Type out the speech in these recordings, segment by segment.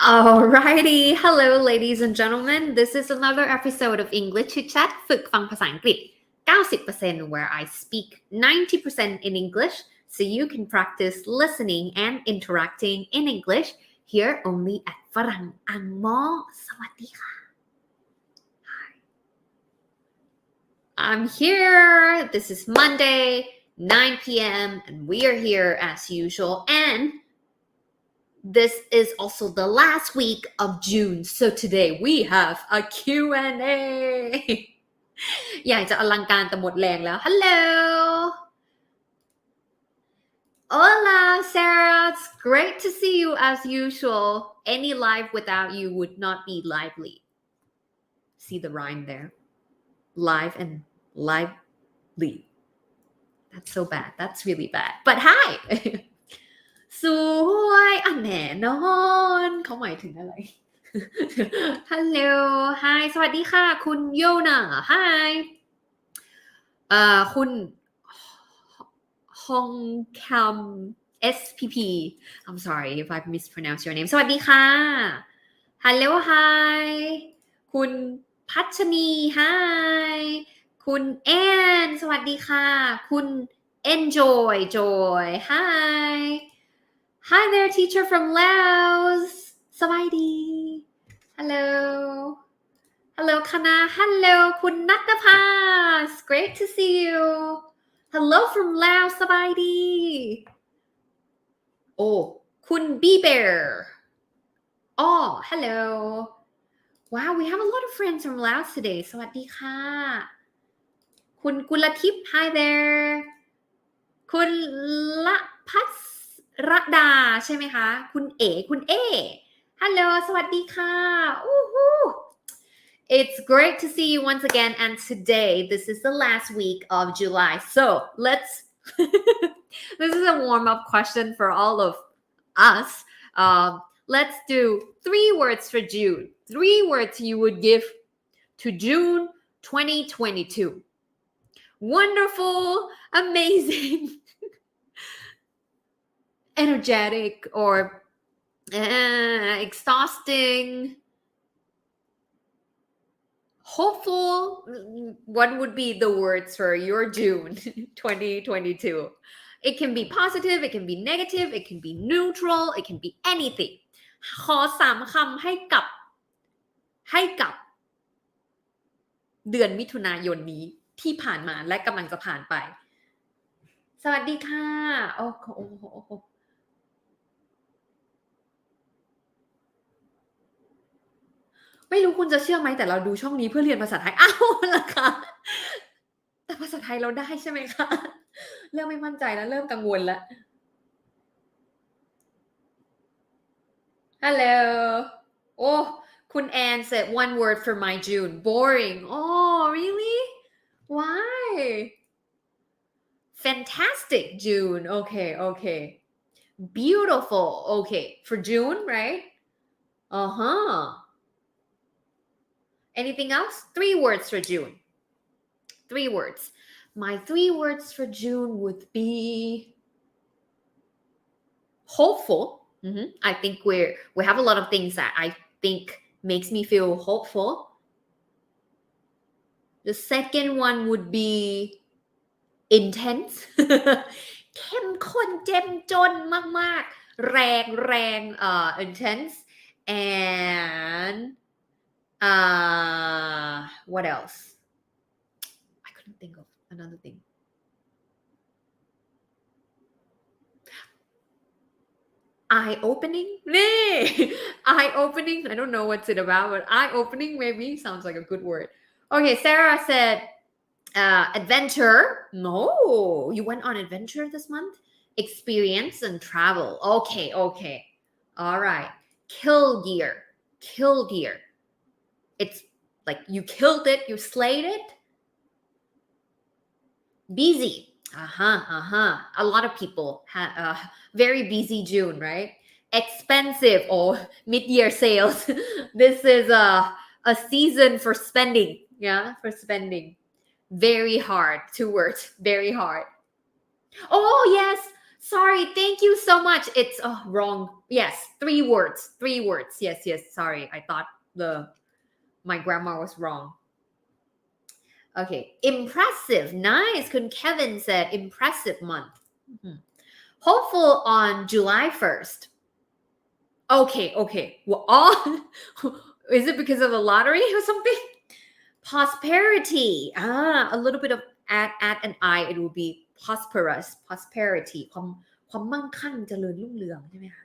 Alrighty, hello ladies and gentlemen. This is another episode of English Chitchat ฝึกฟังภาษาอังกฤษ 90% where I speak 90% in English so you can practice listening and interacting in English here only at ฝรั่งอังโมสวัสดีค่ะ Hi. I'm here. This is Monday, 9 p.m. and we are here as usual and this is also the last week of June, so today we have a Q&A อยากจะอลังการแต่หมดแรงแล้ว Hello Hola Sarah, it's great to see you as usual. Any life without you would not be lively. See the rhyme there? Live and lively. That's so bad. That's really bad. But hi! สวยอันแน่นอนเขาหมายถึงอะไร Hello Hi สวัสดีค่ะคุณโยนา Hi คุณฮองคัม SPP I'm sorry if I've mispronounced your name สวัสดีค่ะ Hello Hi คุณพัชนี Hi คุณแอนสวัสดีค่ะคุณ Enjoy Joy Hi there teacher from Laos สวัสดี Hello Hello คณะ Hello คุณนัทภา Great to see you Hello from Laos สบายดี คุณ B-Bear Hello Wow we have a lot of friends from Laos today สวัสดีค่ะคุณกุลทิพย์ Hi there คุณละพัสรดาใช่ไหมคะคุณเอ Hello สวัสดีค่ะ It's great to see you once again and today this is the last week of July so let's this is a warm-up question for all of us let's do 3 words for June 3 words you would give to June 2022 wonderful amazing energetic or exhausting hopeful what would be the words for your June 2022 it can be positive it can be negative it can be neutral it can be anything ขอ3คำให้กับเดือนมิถุนายนนี้ที่ผ่านมาและกำลังจะผ่านไปสวัสดีค่ะโอ้โหไม่รู้คุณจะเชื่อไหมแต่เราดูช่องนี้เพื่อเรียนภาษาไทยอ้าวล่ะค่ะแต่ภาษาไทยเราได้ใช่ไหมคะเริ่มไม่มั่นใจแล้วเริ่มกังวลแล้ว Hello คุณแอน said one word for my June boring really why fantastic June okay beautiful okay for June right anything else 3 words for June 3 words my 3 words for June would be hopeful I think we have a lot of things that I think makes me feel hopeful the second one would be intense เข้มข้นเจ้มจนมากๆแรงintense and what else I couldn't think of another thing eye-opening eye-opening I don't know what's it about but eye-opening maybe sounds like a good word okay Sarah said adventure no you went on adventure this month experience and travel okay all right kill gear it's like you killed it you slayed it busy a lot of people had very busy June right expensive mid-year sales this is a season for spending for spending very hard 2 words very hard yes Sorry, thank you so much. It's wrong. Yes, 3 words. Yes. Sorry, I thought my grammar was wrong. Okay, impressive. Nice. Kun Kevin said impressive month. Hopeful on July 1st. Okay. Well, is it because of the lottery or something? Prosperity. A little bit of add an I. It would be prosperous. Prosperity. ความมั่งคั่งเจริญรุ่งเรืองใช่ไหมคะ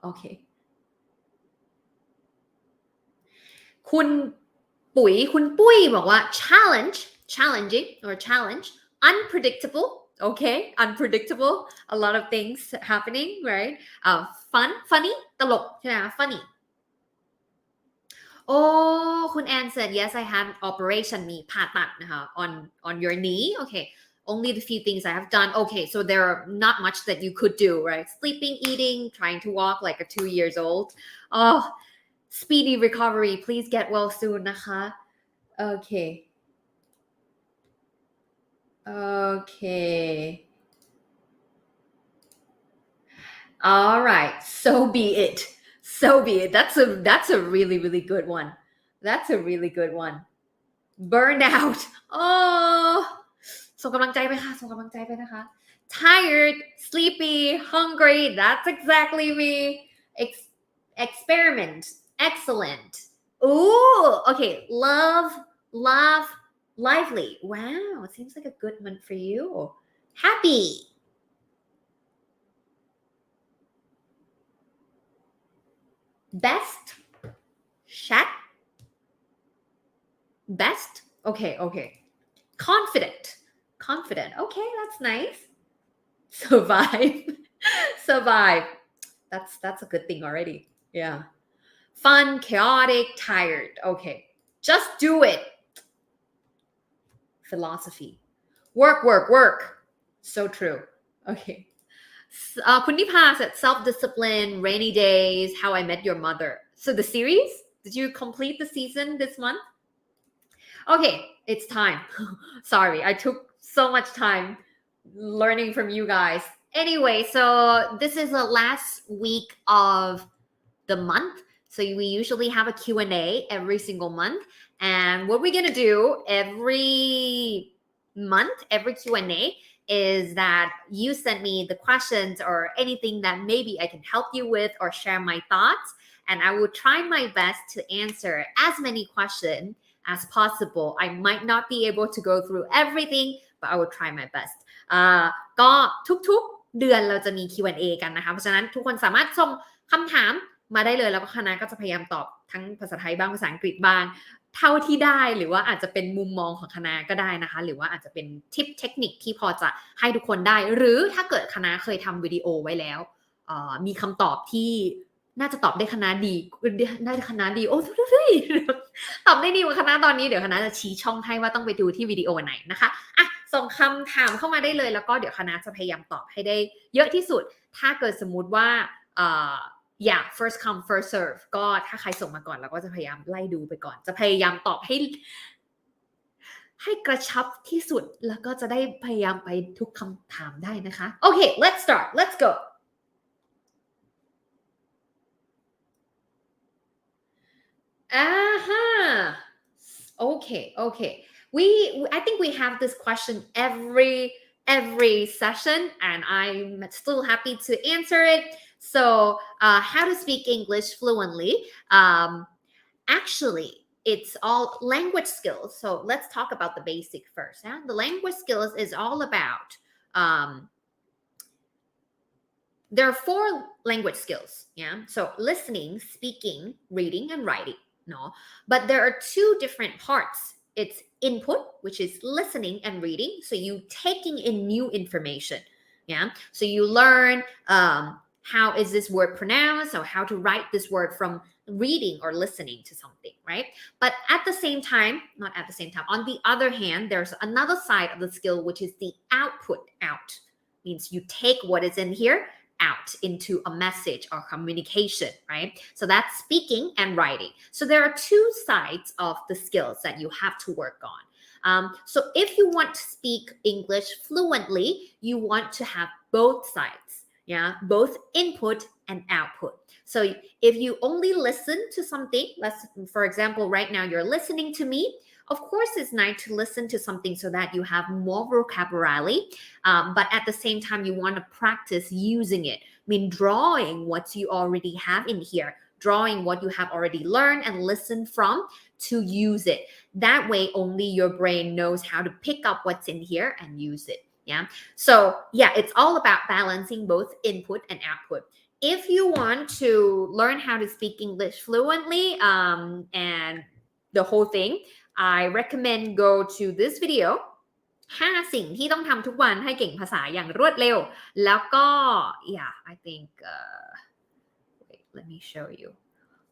โอเคคุณปุ้ยบอกว่า challenging or challenge unpredictable okay unpredictable a lot of things happening right funny ตลกใช่ไหมคะ funny โอ้คุณแอน said yes I had operation มีผ่าตัดนะคะ on your knee okay only the few things I have done okay so there are not much that you could do right sleeping eating trying to walk like a 2 years old speedy recovery please get well soon นะคะ okay all right so be it that's a really good one that's a really good one burnout ส่งกำลังใจไปค่ะส่งกำลังใจไปนะคะ tired sleepy hungry that's exactly me experiment excellent ooh okay love lively wow it seems like a good month for you happy best chat best okay confident okay that's nice survive that's a good thing already yeah fun chaotic tired okay just do it philosophy work so true okayคุณนิพา said self-discipline rainy days how I met your mother so the series did you complete the season this month okay it's time sorry I took so much time learning from you guys anyway so this is the last week of the month so we usually have a Q&A every single month and what we're gonna do every month every Q&A is that you send me the questions or anything that maybe I can help you with or share my thoughts and I will try my best to answer as many questions as possible I might not be able to go through everything but I will try my best ก็ทุกๆเดือนเราจะมี Q&A กันนะคะเพราะฉะนั้นทุกคนสามารถส่งคำถามมาได้เลยแล้วก็คณะก็จะพยายามตอบทั้งภาษาไทยบ้างภาษาอังกฤษบ้างเท่าที่ได้หรือว่าอาจจะเป็นมุมมองของคณะก็ได้นะคะหรือว่าอาจจะเป็นทิปเทคนิคที่พอจะให้ทุกคนได้หรือถ้าเกิดคณะเคยทำวิดีโอไว้แล้วมีคำตอบที่น่าจะตอบได้คณะดีโอ้ตอบได้ดีกว่าคณะตอนนี้เดี๋ยวคณะจะชี้ช่องให้ว่าต้องไปดูที่วิดีโอไหนนะคะส่งคำถามเข้ามาได้เลยแล้วก็เดี๋ยวคณะจะพยายามตอบให้ได้เยอะที่สุดถ้าเกิดสมมุติว่าfirst come first serve ก็ถ้าใครส่งมาก่อนเราก็จะพยายามไล่ดูไปก่อนจะพยายามตอบให้กระชับที่สุดแล้วก็จะได้พยายามไปทุกคำถามได้นะคะโอเค let's start let's go okay I think we have this question every session and I'm still happy to answer it so how to speak English fluently actually it's all language skills so let's talk about the basic first the language skills is all about there are 4 language skills so listening speaking reading and writing no but there are 2 different parts it's input which is listening and reading so you taking in new information so you learn how is this word pronounced or how to write this word from reading or listening to something right but at the same time not at the same time on the other hand there's another side of the skill which is the output out means you take what is in here out into a message or communication, right? So that's speaking and writing. So there are 2 sides of the skills that you have to work on. So if you want to speak English fluently, you want to have both sides, yeah, both input and output. So if you only listen to something, for example, right now you're listening to me, of course it's nice to listen to something so that you have more vocabulary, but at the same time you want to practice using it. I mean, drawing what you already have in here, drawing what you have already learned and listened from to use it. That way only your brain knows how to pick up what's in here and use it. Yeah. So yeah, it's all about balancing both input and output. If you want to learn how to speak English fluently and the whole thing, I recommend go to this video 5 สิ่งที่ต้องทำทุกวันให้เก่งภาษาอย่างรวดเร็วแล้วก็ yeah I think wait, let me show you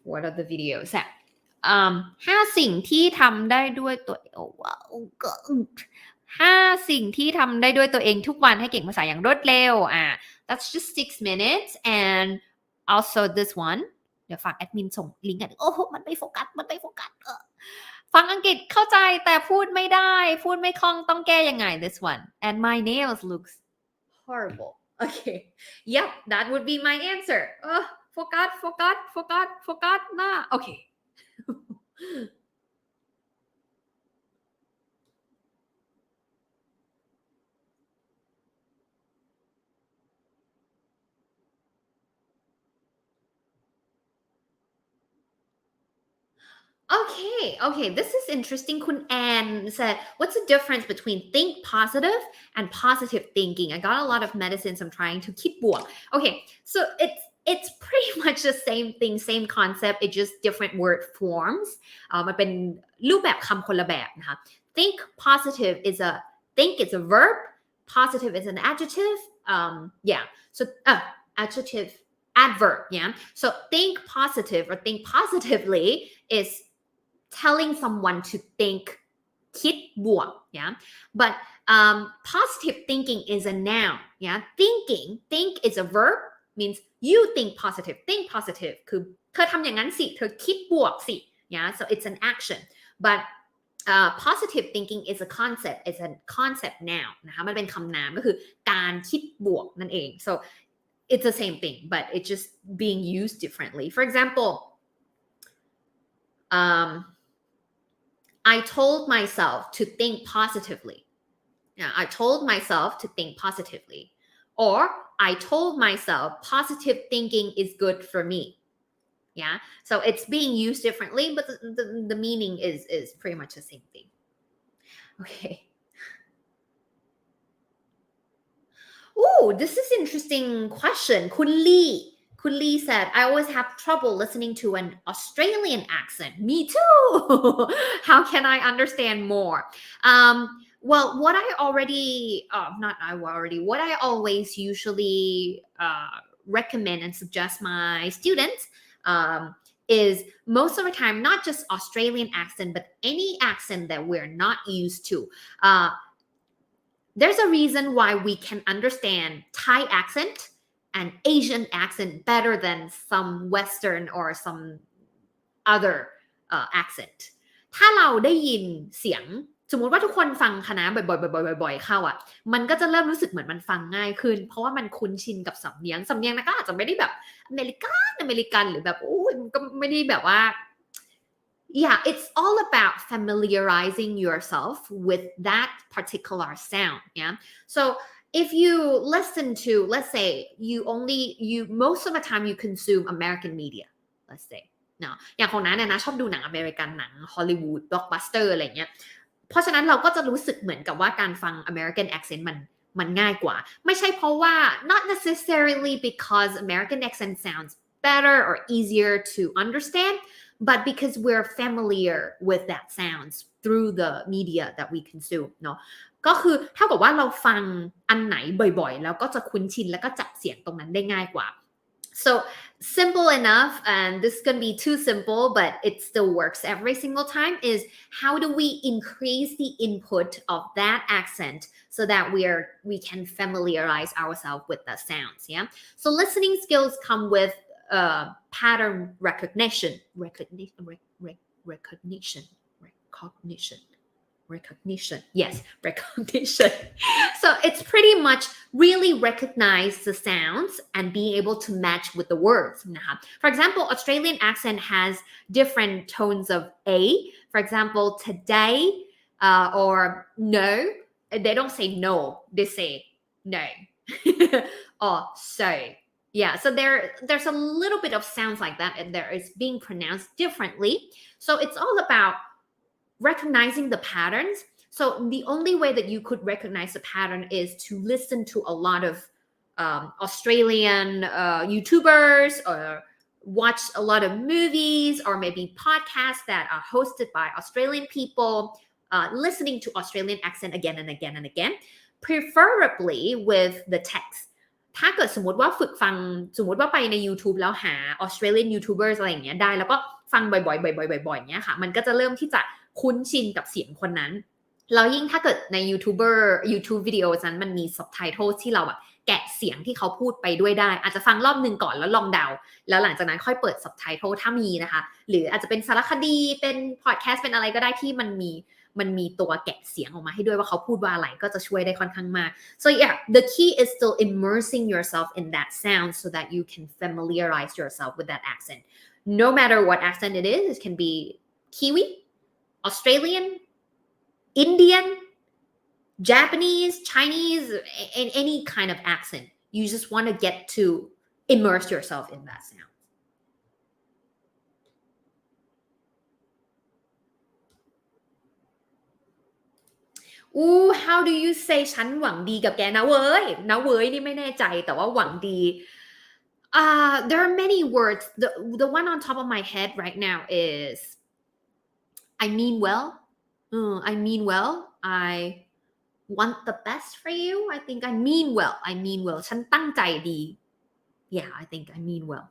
what are the videos at 5 สิ่งที่ทำได้ด้วยตัว5 สิ่งที่ทำได้ด้วยตัวเองทุกวันให้เก่งภาษาอย่างรวดเร็วthat's just 6 minutes and also this one เดี๋ยวฝากแอดมินส่งลิงก์กันมันไม่โฟกัสฟังอังกฤษเข้าใจแต่พูดไม่ได้พูดไม่คล่องต้องแก้ยังไง this one and my nails looks horrible okay yep that would be my answer forgot นะ okay Okay, this is interesting. Kun Ann said, what's the difference between think positive and positive thinking? I got a lot of medicines. I'm trying to keep bwak. Okay, so it's pretty much the same thing, same concept. It's just different word forms. มันเป็นรูปแบบคำคนละแบบนะคะ Think positive is a verb. Positive is an adjective. Yeah. So adjective, adverb. Yeah. So think positive or think positively is telling someone to think คิดบวก yeah but positive thinking is a noun yeah think is a verb means you think positive คือเธอทำอย่างนั้นสิเธอคิดบวกสิ yeah so it's an action but positive thinking is a concept it's a concept noun นะคะมันเป็นคำนามก็คือการคิดบวกนั่นเอง so it's the same thing but it's just being used differently for example I told myself to think positively. Yeah, I told myself to think positively. Or I told myself positive thinking is good for me. Yeah, so it's being used differently, but the meaning is pretty much the same thing. Okay. Oh, this is an interesting question. Kun Lee said, I always have trouble listening to an Australian accent. Me too. How can I understand more? Well, what I always usually recommend and suggest my students is most of the time, not just Australian accent, but any accent that we're not used to. There's a reason why we can understand Thai accent and Asian accent better than some Western or some other accent ถ้าเราได้ยินเสียงสมมุติว่าทุกคนฟังคณะบ่อยๆเข้ามันก็จะเริ่มรู้สึกเหมือนมันฟังง่ายขึ้นเพราะว่ามันคุ้นชินกับสำเนียงนะก็อาจจะไม่ได้แบบอเมริกันหรือแบบมันก็ไม่ได้แบบว่า Yeah, it's all about familiarizing yourself with that particular sound, yeah? So if you listen to, let's say, most of the time you consume American media, let's say. เนาะอย่างของนั้นนะชอบดูหนังอเมริกันหนังฮอลลีวูดบล็อกบัสเตอร์อะไรเงี้ยเพราะฉะนั้นเราก็จะรู้สึกเหมือนกับว่าการฟัง American accent มันง่ายกว่าไม่ใช่เพราะว่า not necessarily because American accent sounds better or easier to understand but because we're familiar with that sounds through the media that we consume เนาะก็คือเท่ากับว่าเราฟังอันไหนบ่อยๆแล้วก็จะคุ้นชินแล้วก็จับเสียงตรงนั้นได้ง่ายกว่า so simple enough and this is gonna be too simple but it still works every single time is how do we increase the input of that accent so that we can familiarize ourselves with the sounds yeah so listening skills come with pattern recognition recognition. Yes, recognition. So it's pretty much really recognize the sounds and being able to match with the words. For example, Australian accent has different tones of A. For example, today or no. They don't say no. They say no. Or so. Yeah, so there's a little bit of sounds like that, and there is being pronounced differently. So it's all about recognizing the patterns. So the only way that you could recognize the pattern is to listen to a lot of Australian YouTubers, or watch a lot of movies, or maybe podcasts that are hosted by Australian people, listening to Australian accent again and again and again, preferably with the text. ถ้าเกิดสมมติว่าฝึกฟังสมมติว่าไปใน YouTube แล้วหา Australian YouTubers อะไรอย่างเงี้ยได้แล้วก็ฟังบ่อยๆบ่อยๆเงี้ยค่ะมันก็จะเริ่มที่จะคุ้นชินกับเสียงคนนั้นแล้วยิ่งถ้าเกิดใน YouTube วิดีโอนั้นมันมี subtitle ที่เราแบบแกะเสียงที่เขาพูดไปด้วยได้อาจจะฟังรอบนึงก่อนแล้วลองเดาแล้วหลังจากนั้นค่อยเปิด subtitle ถ้ามีนะคะหรืออาจจะเป็นสารคดีเป็น podcast เป็นอะไรก็ได้ที่มันมีตัวแกะเสียงออกมาให้ด้วยว่าเขาพูดว่าอะไรก็จะช่วยได้ค่อนข้างมาก so yeah the key is still immersing yourself in that sound so that you can familiarize yourself with that accent no matter what accent it is it can be Kiwi Australian Indian Japanese Chinese and any kind of accent you just want to get to immerse yourself in that sound how do you say ฉันหวังดีกับแกนะเว้ยนี่ไม่แน่ใจแต่ว่าหวังดีthere are many words the one on top of my head right now is I mean well I want the best for you I think I mean well ฉันตั้งใจดี yeah I think I mean well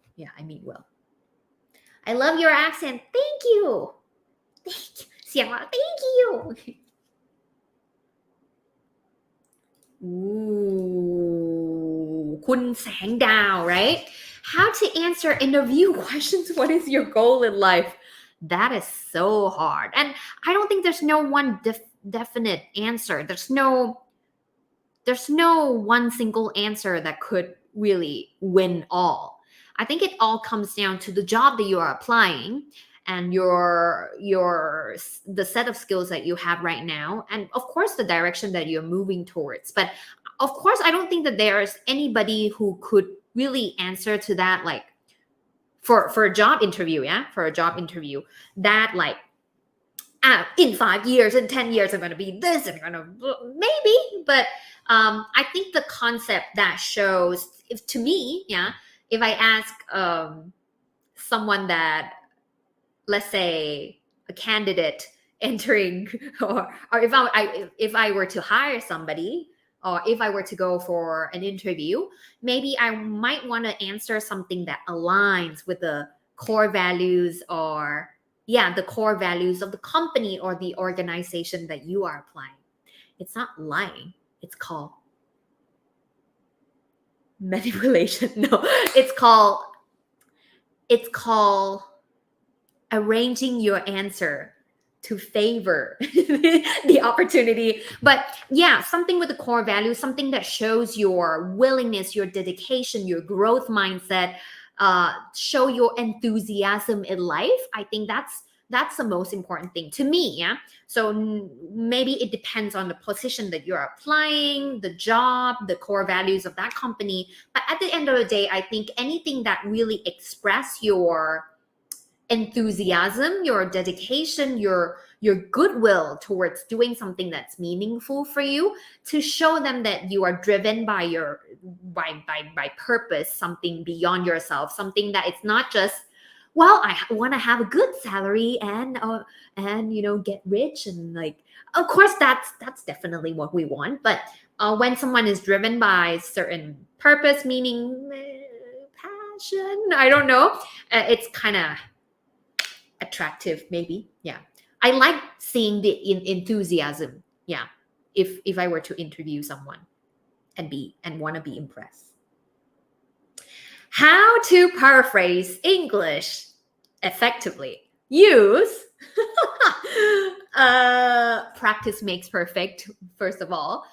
I love your accent thank you เสียงว่า thank youคุณแสงดาว right how to answer interview questions what is your goal in life that is so hard and I don't think there's no one definite answer there's no one single answer that could really win all I think it all comes down to the job that you are applying and the set of skills that you have right now and of course the direction that you're moving towards but of course I don't think that there's anybody who could really answer to that like for a job interview that like in 5 years in 10 years I'm going to be this and going to maybe but I think the concept that shows to me if I ask someone that let's say a candidate entering or if I were to hire somebody or if I were to go for an interview maybe I might want to answer something that aligns with the core values or the core values of the company or the organization that you are applying it's not lying it's called manipulation no it's called arranging your answer to favor the opportunity but something with the core values something that shows your willingness your dedication your growth mindset show your enthusiasm in life I think that's the most important thing to me so maybe it depends on the position that you're applying the job the core values of that company but at the end of the day I think anything that really express your enthusiasm your dedication your goodwill towards doing something that's meaningful for you to show them that you are driven by your by purpose something beyond yourself something that it's not just well I want to have a good salary and get rich and like of course that's definitely what we want but when someone is driven by certain purpose meaning passion I don't know it's kind of attractive maybe I like seeing the enthusiasm if I were to interview someone and want to be impressed how to paraphrase English effectively use Practice makes perfect, first of all.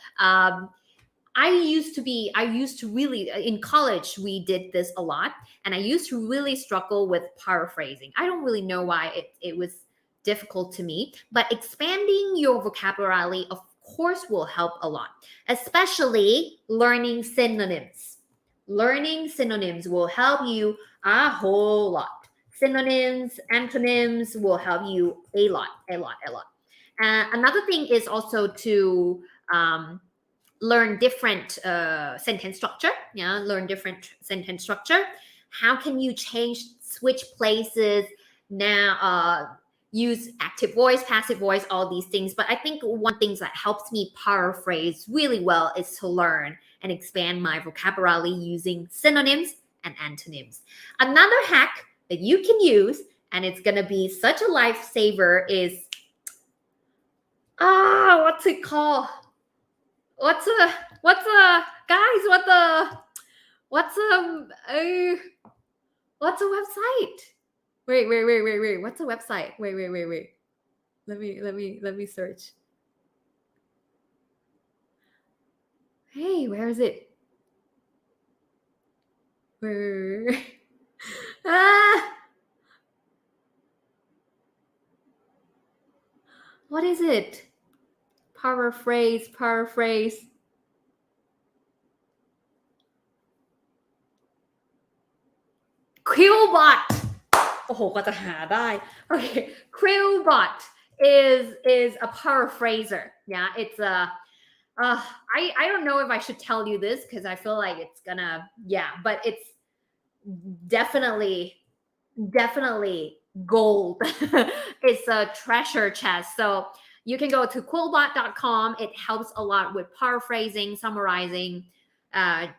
I used to really, in college, we did this a lot. And I used to really struggle with paraphrasing. I don't really know why it was difficult to me. But expanding your vocabulary, of course, will help a lot. Especially learning synonyms. Learning synonyms will help you a whole lot. Synonyms, antonyms will help you a lot. Another thing is also to learn different sentence structure. Learn different sentence structure. How can you switch places now? Use active voice, passive voice, all these things. But I think one thing that helps me paraphrase really well is to learn and expand my vocabulary using synonyms and antonyms. Another hack that you can use, and it's gonna be such a lifesaver, is what's it called? What's a guys? What's a website? Wait. What's a website? Wait. Let me search. Hey, where is it? Wait. What is it? Paraphrase. Quillbot. โอ้โหก็จะหาได้ Okay, Quillbot is a paraphraser. Yeah, it's a I don't know if I should tell you this because I feel like it's gonna but it's definitely gold. It's a treasure chest. So you can go to quillbot.com. It helps a lot with paraphrasing, summarizing,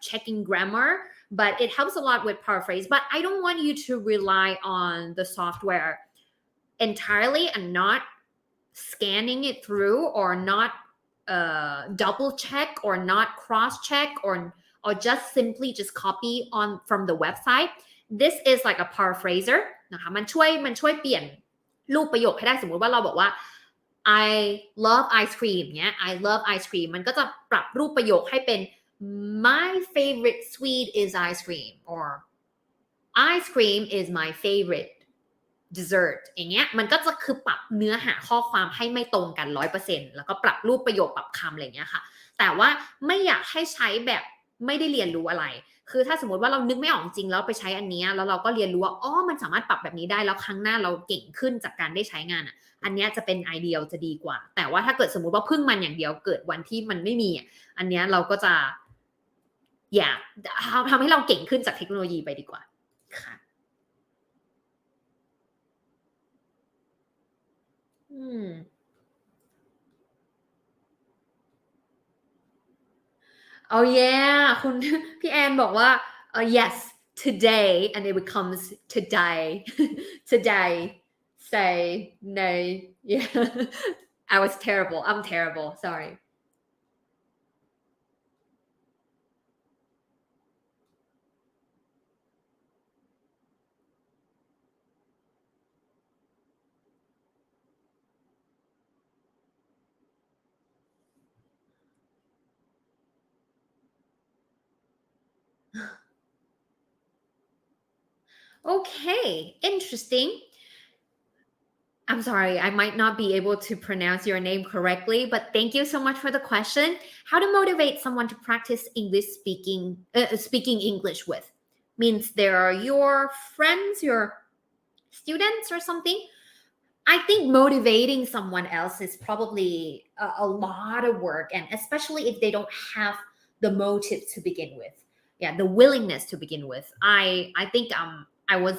checking grammar, but it helps a lot with paraphrase. But I don't want you to rely on the software entirely and not scanning it through or not double check or not cross check or just simply just copy on from the website. This is like a paraphraser นะคะมันช่วยเปลี่ยนรูปประโยคให้ได้สมมุติว่าเราบอกว่า I love ice cream เนี้ย I love ice cream มันก็จะปรับรูปประโยคให้เป็น my favorite sweet is ice cream or ice cream is my favorite dessert อย่างเงี้ยมันก็จะคือปรับเนื้อหาข้อความให้ไม่ตรงกัน 100% แล้วก็ปรับรูปประโยคปรับคำอะไรอย่างเงี้ยค่ะแต่ว่าไม่อยากให้ใช้แบบไม่ได้เรียนรู้อะไรคือถ้าสมมติว่าเรานึกไม่ออกจริงแล้วไปใช้อันนี้แล้วเราก็เรียนรู้ว่ามันสามารถปรับแบบนี้ได้แล้วครั้งหน้าเราเก่งขึ้นจากการได้ใช้งานอันนี้จะเป็นไอเดียจะดีกว่าแต่ว่าถ้าเกิดสมมติว่าพึ่งมันอย่างเดียวเกิดวันที่มันไม่มีอันนี้เราก็จะทำให้เราเก่งขึ้นจากเทคโนโลยีไปดีกว่าค่ะOh yeah คุณพี่แอนบอกว่าyes today and it becomes today today say no yeah I was terrible I'm terrible sorry Okay, interesting. I'm sorry, I might not be able to pronounce your name correctly, but thank you so much for the question. How to motivate someone to practice English speaking English with? Means they are your friends, your students or something? I think motivating someone else is probably a lot of work, and especially if they don't have the motive to begin with. Yeah, the willingness to begin with. I think I was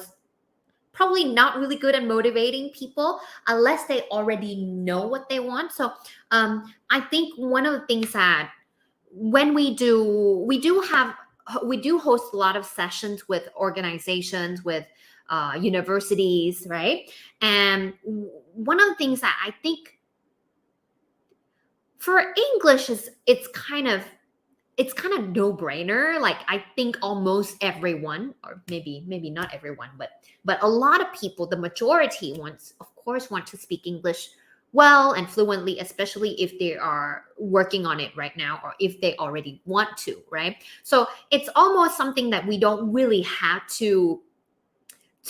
probably not really good at motivating people unless they already know what they want. So I think one of the things that when we do host a lot of sessions with organizations, with universities, right? And one of the things that I think for English is it's kind of no-brainer. Like I think almost everyone, or maybe not everyone, but a lot of people, the majority want to speak English well and fluently, especially if they are working on it right now or if they already want to, right? So it's almost something that we don't really have to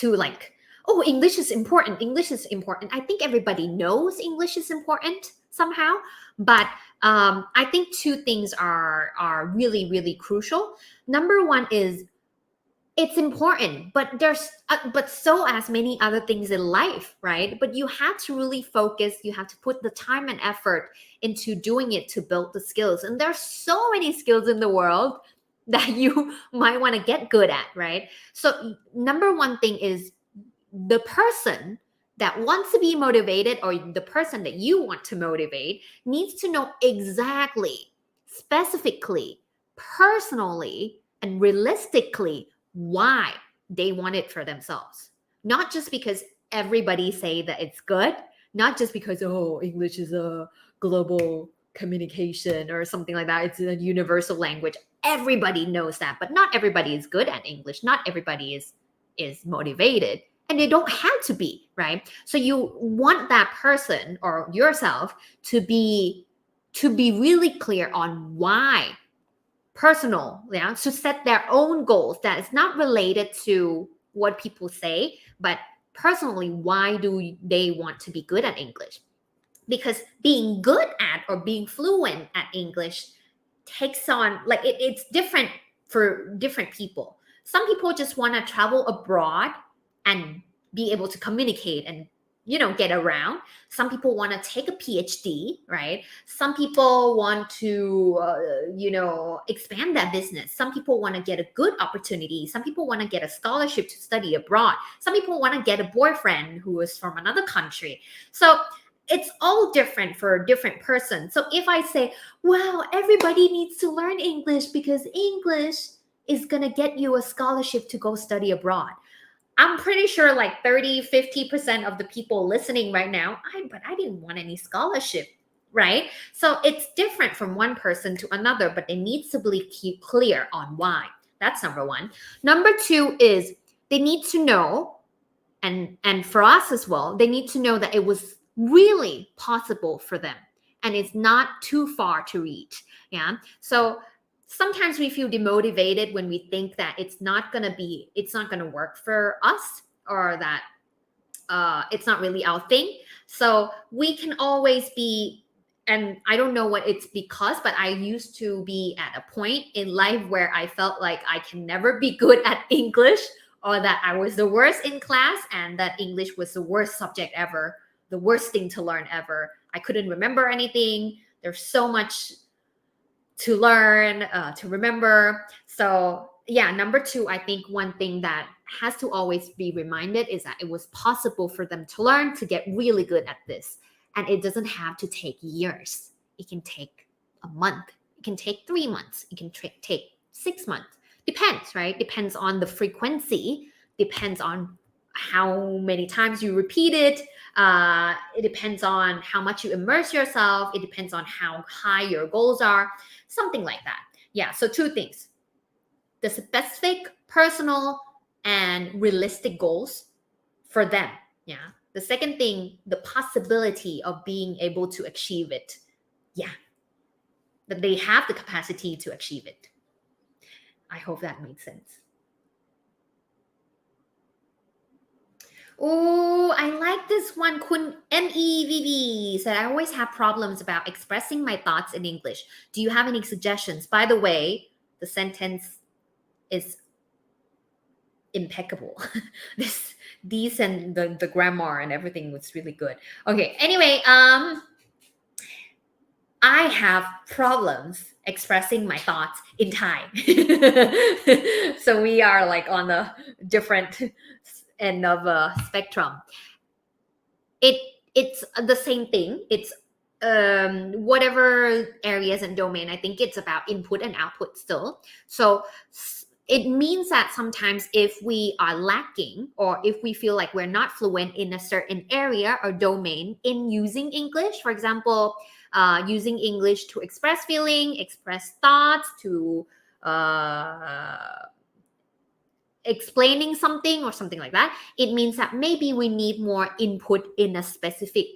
like, oh, English is important. English is important. I think everybody knows English is important somehow, but I think two things are really, really crucial. Number one is it's important, but there's but so as many other things in life, right? But you have to really focus. You have to put the time and effort into doing it to build the skills. And there's so many skills in the world that you might want to get good at, right? So number one thing is the person that wants to be motivated or the person that you want to motivate needs to know exactly, specifically, personally, and realistically why they want it for themselves. Not just because everybody say that it's good, not just because, oh, English is a global communication or something like that. It's a universal language. Everybody knows that, but not everybody is good at English. Not everybody is motivated. And they don't have to be, right? So you want that person or yourself to be really clear on why, personal, yeah, to set their own goals that is not related to what people say, but personally, why do they want to be good at English? Because being good at or being fluent at English takes on, like, it's different for different people. Some people just want to travel abroad and be able to communicate and get around. Some people want to take a PhD, right? Some people want to expand their business. Some people want to get a good opportunity. Some people want to get a scholarship to study abroad. Some people want to get a boyfriend who is from another country. So it's all different for a different person. So if I say, well, everybody needs to learn English because English is going to get you a scholarship to go study abroad, I'm pretty sure like 30-50% of the people listening right now, but I didn't want any scholarship, right? So it's different from one person to another, but it needs to be clear on why. That's number one. Number two is they need to know, and for us as well, they need to know that it was really possible for them and it's not too far to reach. Yeah. So sometimes we feel demotivated when we think that it's not going to work for us, or that it's not really our thing. So we can always be, and I don't know what it's because, but I used to be at a point in life where I felt like I can never be good at English, or that I was the worst in class and that English was the worst subject ever, the worst thing to learn ever. I couldn't remember anything. There's so much to learn, to remember. So yeah, number two, I think one thing that has to always be reminded is that it was possible for them to learn, to get really good at this. And it doesn't have to take years. It can take a month. It can take 3 months. It can take 6 months. Depends, right? Depends on the frequency. Depends on how many times you repeat it. It depends on how much you immerse yourself. It depends on how high your goals are. Something like that. Yeah, so two things. The specific, personal, and realistic goals for them. Yeah. The second thing, the possibility of being able to achieve it. Yeah. That they have the capacity to achieve it. I hope that made sense. Oh, I like this one. Kun MEVV said, I always have problems about expressing my thoughts in English. Do you have any suggestions? By the way, the sentence is impeccable. These and the grammar and everything was really good. Okay, anyway, I have problems expressing my thoughts in Thai. So we are like on a different end of a spectrum. It's the same thing. It's whatever areas and domain. I think it's about input and output still. So it means that sometimes if we are lacking, or if we feel like we're not fluent in a certain area or domain in using English, for example, using English to express feeling, express thoughts, to explaining something or something like that, it means that maybe we need more input in a specific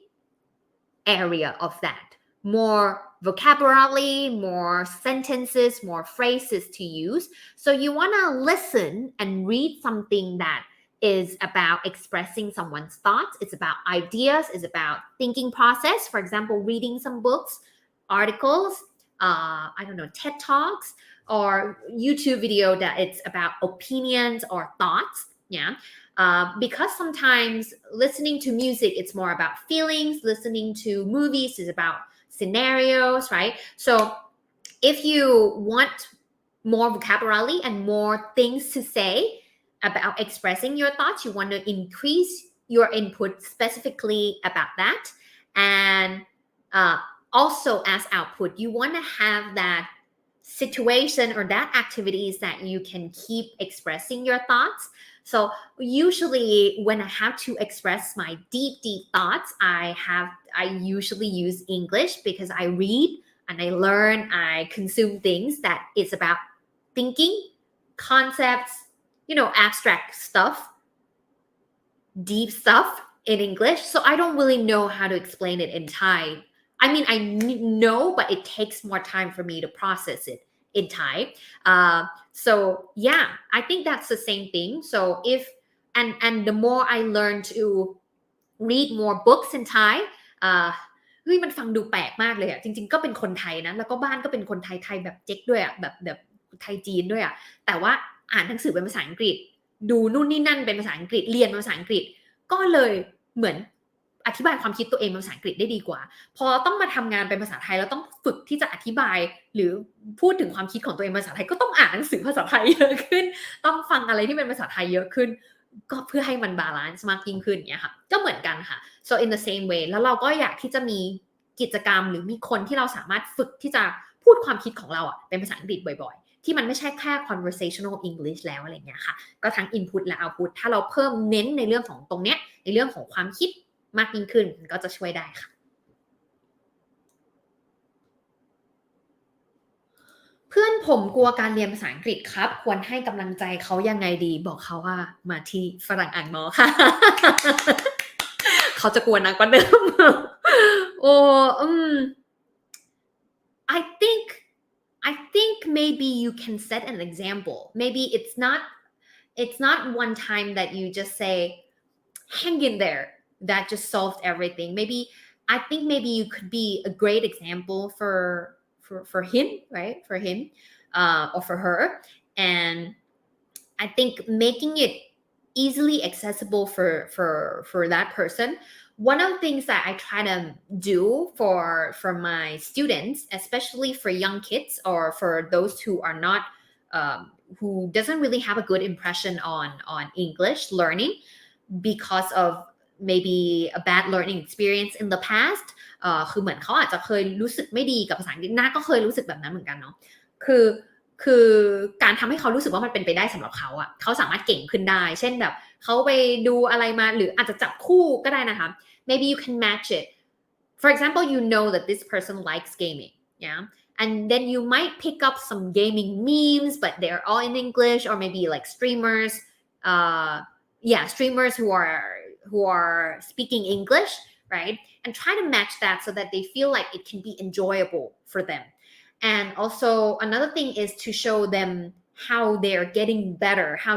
area of that. More vocabulary, more sentences, more phrases to use. So you want to listen and read something that is about expressing someone's thoughts. It's about ideas. It's about thinking process. For example, reading some books, articles, TED Talks, or YouTube video that it's about opinions or thoughts. Yeah. Because sometimes listening to music, it's more about feelings. Listening to movies is about scenarios, right? So if you want more vocabulary and more things to say about expressing your thoughts, you want to increase your input specifically about that. And also as output, you want to have that situation or that activities that you can keep expressing your thoughts. So usually when I have to express my deep thoughts, I usually use English because I read and I learn, I consume things that is about thinking, concepts, abstract stuff, deep stuff in English. So I don't really know how to explain it in Thai. I mean, I know, but it takes more time for me to process it in Thai. So yeah, I think that's the same thing. So if and the more I learn to read more books in Thai เฮ้ยมันฟังดูแปลกมากเลยอ่ะจริงๆก็เป็นคนไทยนะแล้วก็บ้านก็เป็นคนไทยแบบเจ๊กด้วยอ่ะแบบไทยจีนด้วยอ่ะแต่ว่าอ่านหนังสือเป็นภาษาอังกฤษดูนู่นนี่นั่นเป็นภาษาอังกฤษเรียนเป็นภาษาอังกฤษก็เลยเหมือนอธิบายความคิดตัวเองเป็นภาษาอังกฤษได้ดีกว่าพอต้องมาทำงานเป็นภาษาไทยแล้วต้องฝึกที่จะอธิบายหรือพูดถึงความคิดของตัวเองเป็นภาษาไทยก็ต้องอ่านหนังสือภาษาไทยเยอะขึ้นต้องฟังอะไรที่เป็นภาษาไทยเยอะขึ้นก็เพื่อให้มันบาลานซ์มากยิ่งขึ้นเนี่ยค่ะก็เหมือนกันค่ะ so in the same way แล้วเราก็อยากที่จะมีกิจกรรมหรือมีคนที่เราสามารถฝึกที่จะพูดความคิดของเราอ่ะเป็นภาษาอังกฤษบ่อยๆที่มันไม่ใช่แค่ conversational English แล้วอะไรเงี้ยค่ะก็ทั้ง input และ output ถ้าเราเพิ่มเน้นในเรื่องของตรงเนี้ยในเรื่องของความคิดมากยิ่งขึ้นก็จะช่วยได้ค่ะเพื่อนผมกลัวการเรียนภาษาอังกฤษครับควรให้กำลังใจเขายังไงดีบอกเขาว่ามาที่ฝรั่งอ่างมอค่ะ เขาจะกลัวนักกว่าเดิม I think maybe you can set an example. Maybe it's not one time that you just say hang in there that just solved everything. I think maybe you could be a great example for him, right? For him or for her. And I think making it easily accessible for that person. One of the things that I try to do for my students, especially for young kids or for those who are not who doesn't really have a good impression on English learning because of maybe a bad learning experience in the past คือเหมือนเขาอาจจะเคยรู้สึกไม่ดีกับภาษาอังกฤษน่าก็เคยรู้สึกแบบนั้นเหมือนกันเนาะคือการทำให้เขารู้สึกว่ามันเป็นไปได้สำหรับเขาอ่ะเขาสามารถเก่งขึ้นได้เช่นแบบเขาไปดูอะไรมาหรืออาจจะจับคู่ก็ได้นะคะ maybe you can match it for example you know that this person likes gaming yeah and then you might pick up some gaming memes but they're all in English or maybe like streamers streamers who are speaking English right and try to match that so that they feel like it can be enjoyable for them and also another thing is to show them how they're getting better how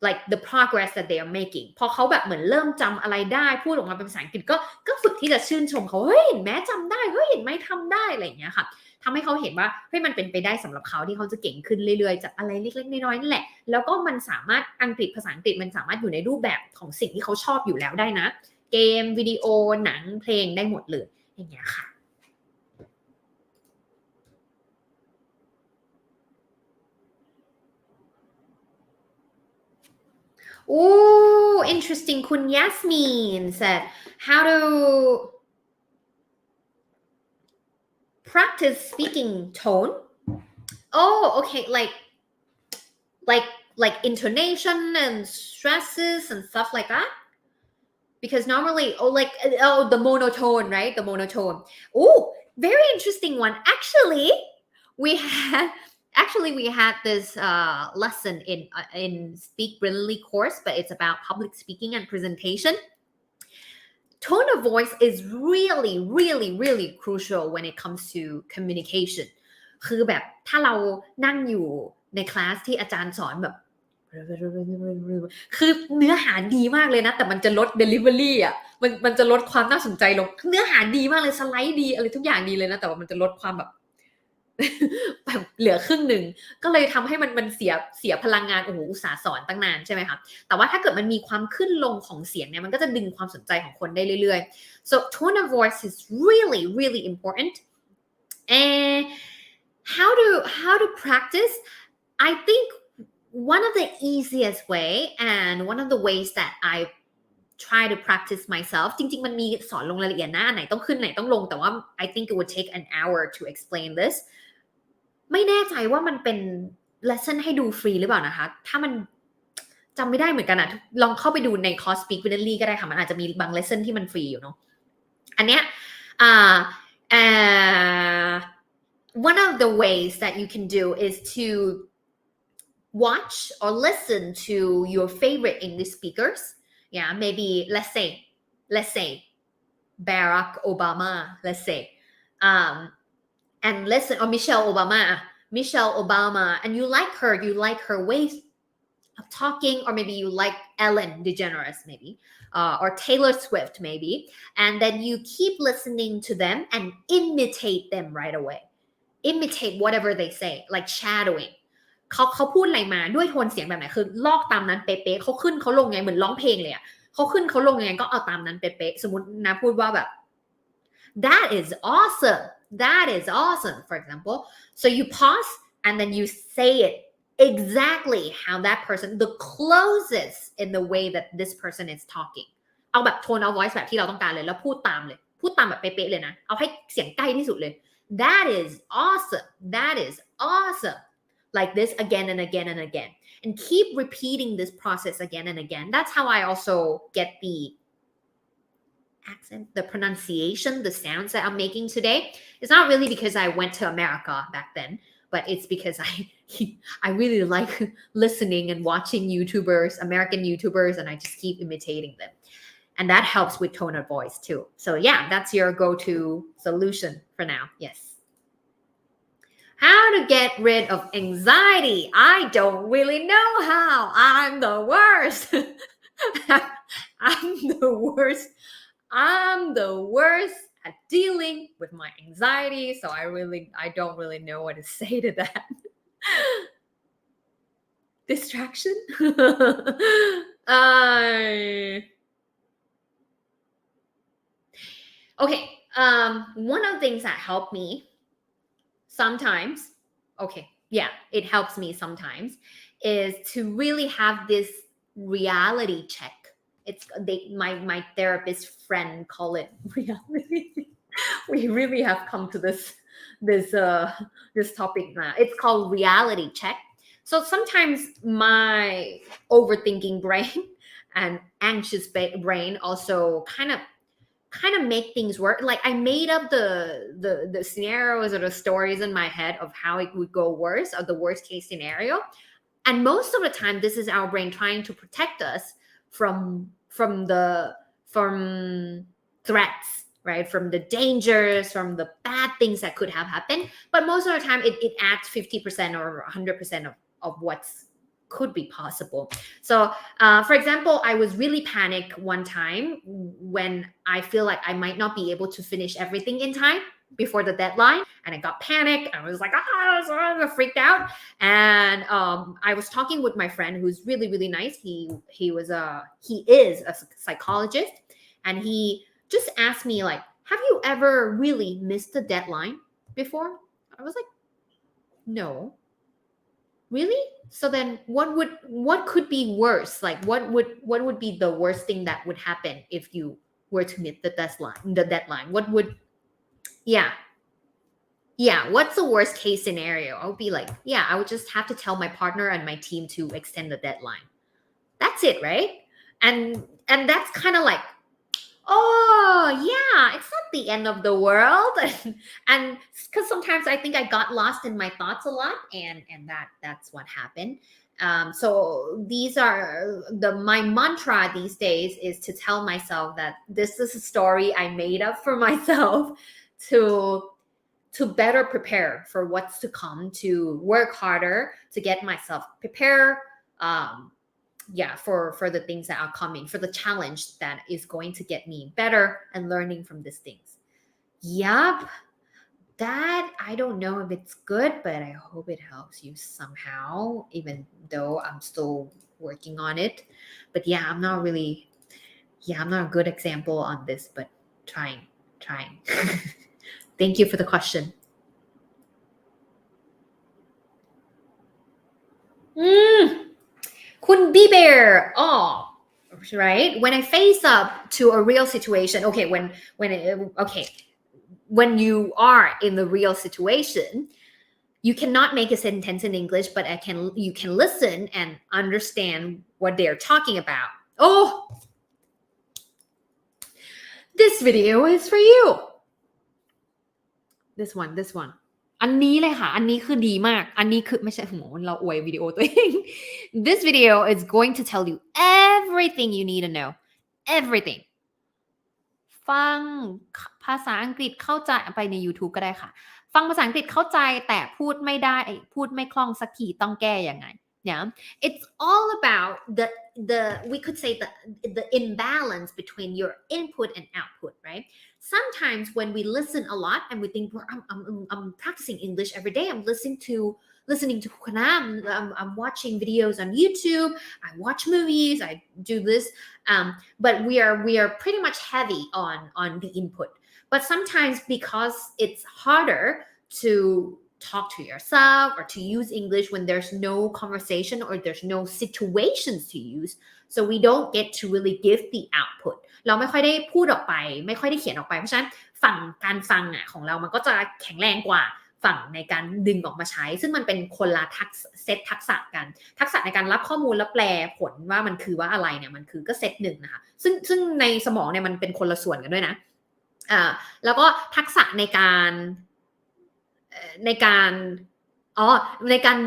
like the progress that they are making พอเขาแบบเหมือนเริ่มจำอะไรได้พูดออกมาเป็นภาษาอังกฤษก็ฝึกที่จะชื่นชมเขาเฮ้ยเห็นไหมจำได้เฮ้ยเห็นไหมทำได้อะไรอย่างเงี้ยค่ะทำให้เขาเห็นว่าเฮ้ยมันเป็นไปได้สำหรับเขาที่เขาจะเก่งขึ้นเรื่อยๆจากอะไรเล็กๆน้อยๆนั่นแหละแล้วก็มันสามารถภาษาอังกฤษมันสามารถอยู่ในรูปแบบของสิ่งที่เขาชอบอยู่แล้วได้นะเกมวิดีโอหนังเพลงได้หมดเลยอย่างเงี้ยค่ะOh, interesting. Kun Yasmin said, how to practice speaking tone? Oh, okay. Like intonation and stresses and stuff like that. Because normally, the monotone, right? The monotone. Oh, very interesting one. Actually, we had this lesson in Speak Brilliantly course, but it's about public speaking and presentation. tone of voice is really really really crucial when it comes to communication คือแบบถ้าเรานั่งอยู่ในคลาสที่อาจารย์สอนแบบคือเนื้อหาดีมากเลยนะแต่มันจะลด delivery อ่ะมันจะลดความน่าสนใจลงเนื้อหาดีมากเลยสไลด์ดีอะไรทุกอย่างดีเลยนะแต่ว่ามันจะลดความแบบเหลือครึ่งหนึ่งก็เลยทำให้มันเสียพลังงานโอ้โหอุตสาห์สอนตั้งนานใช่ไหมคะแต่ว่าถ้าเกิดมันมีความขึ้นลงของเสียงเนี่ยมันก็จะดึงความสนใจของคนได้เรื่อยๆ so tone of voice is really really important and how to practice I think one of the easiest way and one of the ways that I try to practice myself จริงๆมันมีสอนลงรายละเอียดนะไหนต้องขึ้นไหนต้องลงแต่ว่า I think it would take an hour to explain this ไม่แน่ใจว่ามันเป็น lesson ให้ดูฟรีหรือเปล่านะคะถ้ามันจำไม่ได้เหมือนกันอะลองเข้าไปดูในคอร์ส Speak Finally ก็ได้ค่ะมันอาจจะมีบาง lesson ที่มันฟรีอยู่เนาะอันเนี้ยone of the ways that you can do is to watch or listen to your favorite English speakers yeah maybe let's say Barack Obama let's say and listen or Michelle Obama and you like her ways of talking or maybe you like Ellen DeGeneres maybe or Taylor Swift maybe and then you keep listening to them and imitate them right away imitate whatever they say like shadowingเขาพูดอะไรมาด้วยโทนเสียงแบบไหนคือลอกตามนั้นเป๊ะๆเขาขึ้นเขาลงไงเหมือนร้องเพลงเลยอ่ะเขาขึ้นเขาลงยังไงก็เอาตามนั้นเป๊ะๆสมมตินะพูดว่าแบบ that is awesome for example so you pause and then you say it exactly how that person the closest in the way that this person is talking เอาแบบ tone of voice แบบที่เราต้องการเลยแล้วพูดตามแบบเป๊ะๆเลยนะเอาให้เสียงใกล้ที่สุดเลย that is awesome like this again and again and again and keep repeating this process again and again that's how I also get the accent the pronunciation the sounds that I'm making today it's not really because I went to America back then but it's because I really like listening and watching American YouTubers and I just keep imitating them and that helps with tone of voice too so yeah that's your go-to solution for now yes How to get rid of anxiety? I don't really know how. I'm the worst. I'm the worst at dealing with my anxiety. So I don't really know what to say to that. Distraction? Okay. One of the things that helped me sometimes it helps me sometimes is to really have this reality check my therapist friend call it reality we really have come to this topic now it's called reality check so sometimes my overthinking brain and anxious brain also kind of make things work like I made up the scenarios or the stories in my head of how it would go worse or the worst case scenario and most of the time this is our brain trying to protect us from threats right from the dangers from the bad things that could have happened but most of the time it adds 50% or 100% of what's could be possible so for example I was really panicked one time when I feel like I might not be able to finish everything in time before the deadline and I got panicked I was like I freaked out and I was talking with my friend who's really really nice he is a psychologist and he just asked me like have you ever really missed the deadline before I was like no really so then what could be worse like what would be the worst thing that would happen if you were to miss the deadline what would what's the worst case scenario I would be like I would just have to tell my partner and my team to extend the deadline that's it right and that's kind of like oh yeah it's not the end of the world and because sometimes I think I got lost in my thoughts a lot and that's what happened So these are my mantra these days is to tell myself that this is a story I made up for myself to better prepare for what's to come, to work harder, to get myself prepared, for the things that are coming, for the challenge that is going to get me better and learning from these things. Yup. That I don't know if it's good, but I hope it helps you somehow, even though I'm still working on it. But yeah, I'm not a good example on this, but trying. Thank you for the question. Kun B Bear. Oh, right. When I face up to a real situation, okay, when you are in the real situation, you cannot make a sentence in English, but you can listen and understand what they're talking about. Oh, this video is for you. This one. อันนี้เลยค่ะ อันนี้คือดีมาก อันนี้คือไม่ใช่โหเราอวยวิดีโอตัวเอง This video is going to tell you everything you need to know. Everything. ฟังภาษาอังกฤษเข้าใจไปใน YouTube ก็ได้ค่ะฟังภาษาอังกฤษเข้าใจแต่พูดไม่ได้พูดไม่คล่องสักทีต้องแก้ยังไง Yeah, it's all about the we could say the imbalance between your input and output, right? Sometimes when we listen a lot and we think, well, I'm practicing English every day. I'm listening to I'm watching videos on YouTube. I watch movies. I do this, but we are pretty much heavy on the input. But sometimes because it's harder to talk to yourself or to use English when there's no conversation or there's no situations to use, so we don't get to really give the output. เราไม่ค่อยได้พูดออกไปไม่ค่อยได้เขียนออกไปเพราะฉะนั้นฝั่งการฟังของเรามันก็จะแข็งแรงกว่าฝั่งในการดึงออกมาใช้ซึ่งมันเป็นคนละเซตทักษะกันทักษะในการรับข้อมูลแล้วแปลผลว่ามันคือว่าอะไรเนี่ยมันคือก็เซตหนึ่งนะคะซึ่งในสมองเนี่ยมันเป็นคนละส่วนกันด้วยนะแล้วก็ทักษะในการ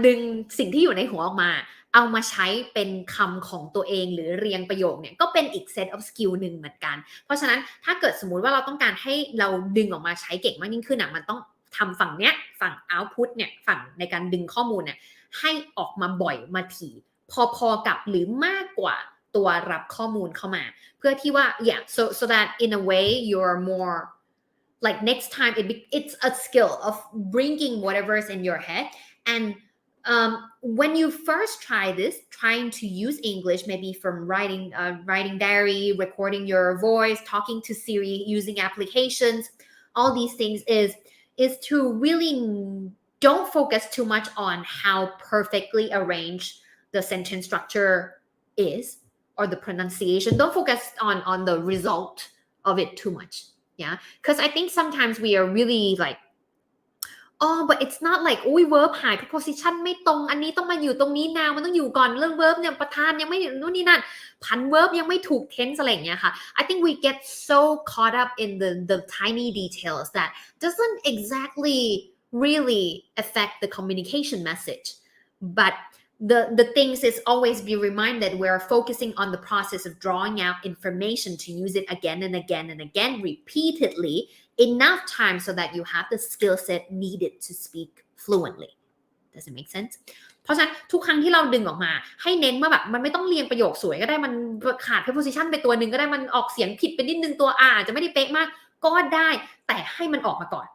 ดึงสิ่งที่อยู่ในหัวออกมาเอามาใช้เป็นคำของตัวเองหรือเรียงประโยคเนี่ยก็เป็นอีก set of skill หนึ่งเหมือนกันเพราะฉะนั้นถ้าเกิดสมมุติว่าเราต้องการให้เราดึงออกมาใช้เก่งมากยิ่งขึ้นมันต้องทำฝั่งเนี้ยฝั่ง output เนี่ยฝั่งในการดึงข้อมูลเนี่ยให้ออกมาบ่อยมาถี่พอๆกับหรือมากกว่าตัวรับข้อมูลเข้ามาเพื่อที่ว่า so that in a way you're more like next time it's a skill of bringing whatever is in your head and when you first trying to use English maybe from writing diary recording your voice talking to Siri using applications all these things is to really don't focus too much on how perfectly arranged the sentence structure is or the pronunciation don't focus on the result of it too much yeah because I think sometimes we are really like but it's not like verb หาย preposition ไม่ตรงอันนี้ต้องมาอยู่ตรงนี้ now มันต้องอยู่ก่อนเรื่อง verb เนี่ยประธานยังไม่นู่นนี่นั่นผัน verb ยังไม่ถูก tense อะไรอย่างเงี้ยค่ะ I think we get so caught up in the tiny details that doesn't exactly really affect the communication message but the things is always be reminded we're focusing on the process of drawing out information to use it again and again and again repeatedly enough time so that you have the skill set needed to speak fluently. Does it make sense? เพราะฉะนั้นทุกครั้งที่เราดึงออกมาให้เน้นว่าแบบมันไม่ต้องเรียงประโยคสวยก็ได้มันขาด preposition ไปตัวนึงก็ได้มันออกเสียงผิดไปนิดนึงตัว R อาจจะไม่ได้เป๊ะมากก็ได้แต่ให้มันออกมาก่อน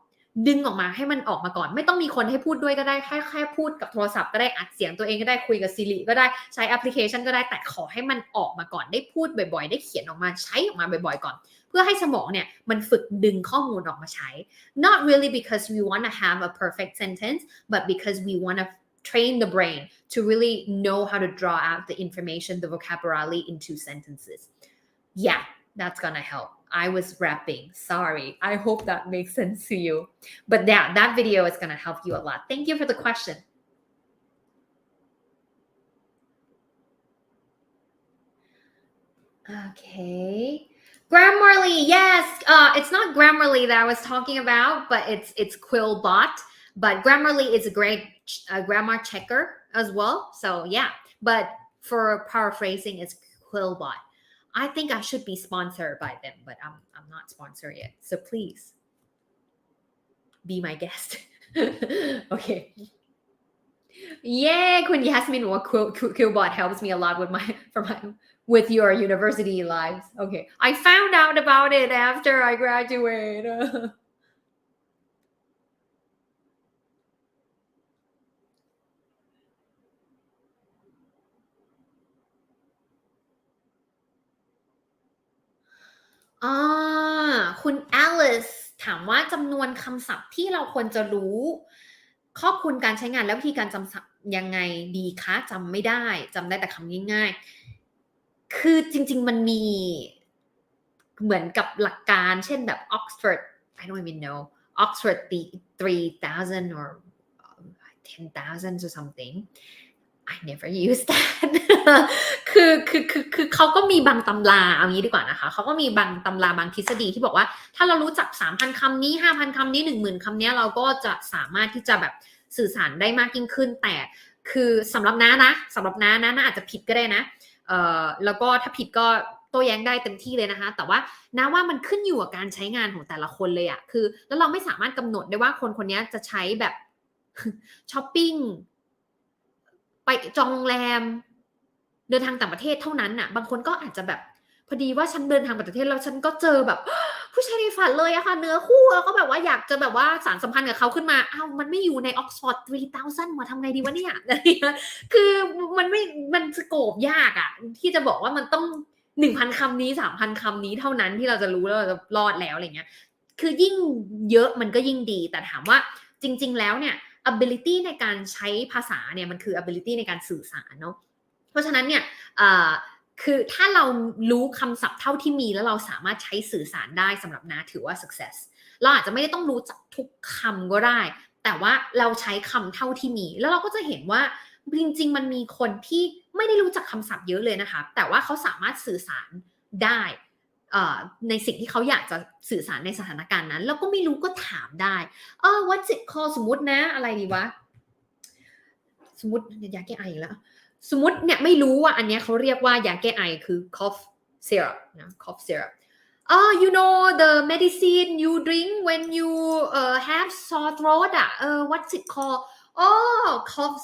ดึงออกมาให้มันออกมาก่อนไม่ต้องมีคนให้พูดด้วยก็ได้แค่พูดกับโทรศัพท์ก็ได้อัดเสียงตัวเองก็ได้คุยกับ Siri ก็ได้ใช้แอปพลิเคชันก็ได้แต่ขอให้มันออกมาก่อนได้พูดบ่อยๆได้เขียนออกมาใช้ออกมาบ่อยๆก่อนเพื่อให้สมองเนี่ยมันฝึกดึงข้อมูลออกมาใช้ not really because we want to have a perfect sentence but because we want to train the brain to really know how to draw out the information the vocabulary into sentences yeah that's gonna help I was rapping sorry I hope that makes sense to you but yeah that video is gonna help you a lot thank you for the question okay Grammarly, yes. It's not Grammarly that I was talking about, but it's Quillbot. But Grammarly is a great grammar checker as well. So yeah, but for paraphrasing it's Quillbot. I think I should be sponsored by them, but I'm not sponsored yet. So please be my guest. Okay. Yeah, คุณ Yasmin บอกว่า Quillbot helps me a lot with your university lives. Okay. I found out about it after I graduate. คุณ Alice ถามว่าจำนวนคำศัพท์ที่เราควรจะรู้ครอบคลุมการใช้งานและวิธีการจำศัพท์ยังไงดีคะจำไม่ได้จำได้แต่คำง่ายๆคือจริงๆมันมีเหมือนกับหลักการเช่นแบบ Oxford I don't even know Oxford 3,000 or 10,000 or something I never use that คือเขาก็มีบางตำราเอางี้ดีกว่านะคะเขาก็มีบางตำราบางทฤษฎีที่บอกว่าถ้าเรารู้จัก 3,000 คำนี้ 5,000 คำนี้ 10,000 คำนี้เราก็จะสามารถที่จะแบบสื่อสารได้มากยิ่งขึ้นแต่คือสำหรับน้าอาจจะผิดก็ได้นะแล้วก็ถ้าผิดก็โต้แย้งได้เต็มที่เลยนะคะแต่ว่าน้าว่ามันขึ้นอยู่กับการใช้งานของแต่ละคนเลยอะคือแล้วเราไม่สามารถกำหนดได้ว่าคนนี้จะใช้แบบช้อปปิ้งไปจองโรงแรมเดินทางต่างประเทศเท่านั้นน่ะบางคนก็อาจจะแบบพอดีว่าฉันเดินทางต่างประเทศแล้วฉันก็เจอแบบผู้ชายในฝันเลยอะค่ะเนื้อคู่แล้วก็แบบว่าอยากจะแบบว่าสานสัมพันธ์กับเขาขึ้นมาอ้าวมันไม่อยู่ใน Oxford 3,000 มาทำไงดีวะเนี่ยคือมันสโกปยากอะที่จะบอกว่ามันต้อง 1,000 คำนี้ 3,000 คำนี้เท่านั้นที่เราจะรู้แล้วเราจะรอดแล้วอะไรเงี้ยคือยิ่งเยอะมันก็ยิ่งดีแต่ถามว่าจริงๆแล้วเนี่ย ability ในการใช้ภาษาเนี่ยมันคือ ability ในการสื่อสารเนาะเพราะฉะนั้นเนี่ยคือถ้าเรารู้คำศัพท์เท่าที่มีแล้วเราสามารถใช้สื่อสารได้สำหรับน้าถือว่า success เราอาจจะไม่ได้ต้องรู้จักทุกคำก็ได้แต่ว่าเราใช้คำเท่าที่มีแล้วเราก็จะเห็นว่าจริงๆมันมีคนที่ไม่ได้รู้จักคำศัพท์เยอะเลยนะคะแต่ว่าเขาสามารถสื่อสารได้ในสิ่งที่เขาอยากจะสื่อสารในสถานการณ์นั้นแล้วก็ไม่รู้ก็ถามได้what's it called สมมตินะอะไรดีวะสมมติยาแก้ไออีกแล้วสมมติเนี่ยไม่รู้ว่าอันนี้เขาเรียกว่ายาแก้ไอคือ cough syrup นะ cough syrup you know the medicine you drink when you have sore throat what's it called cough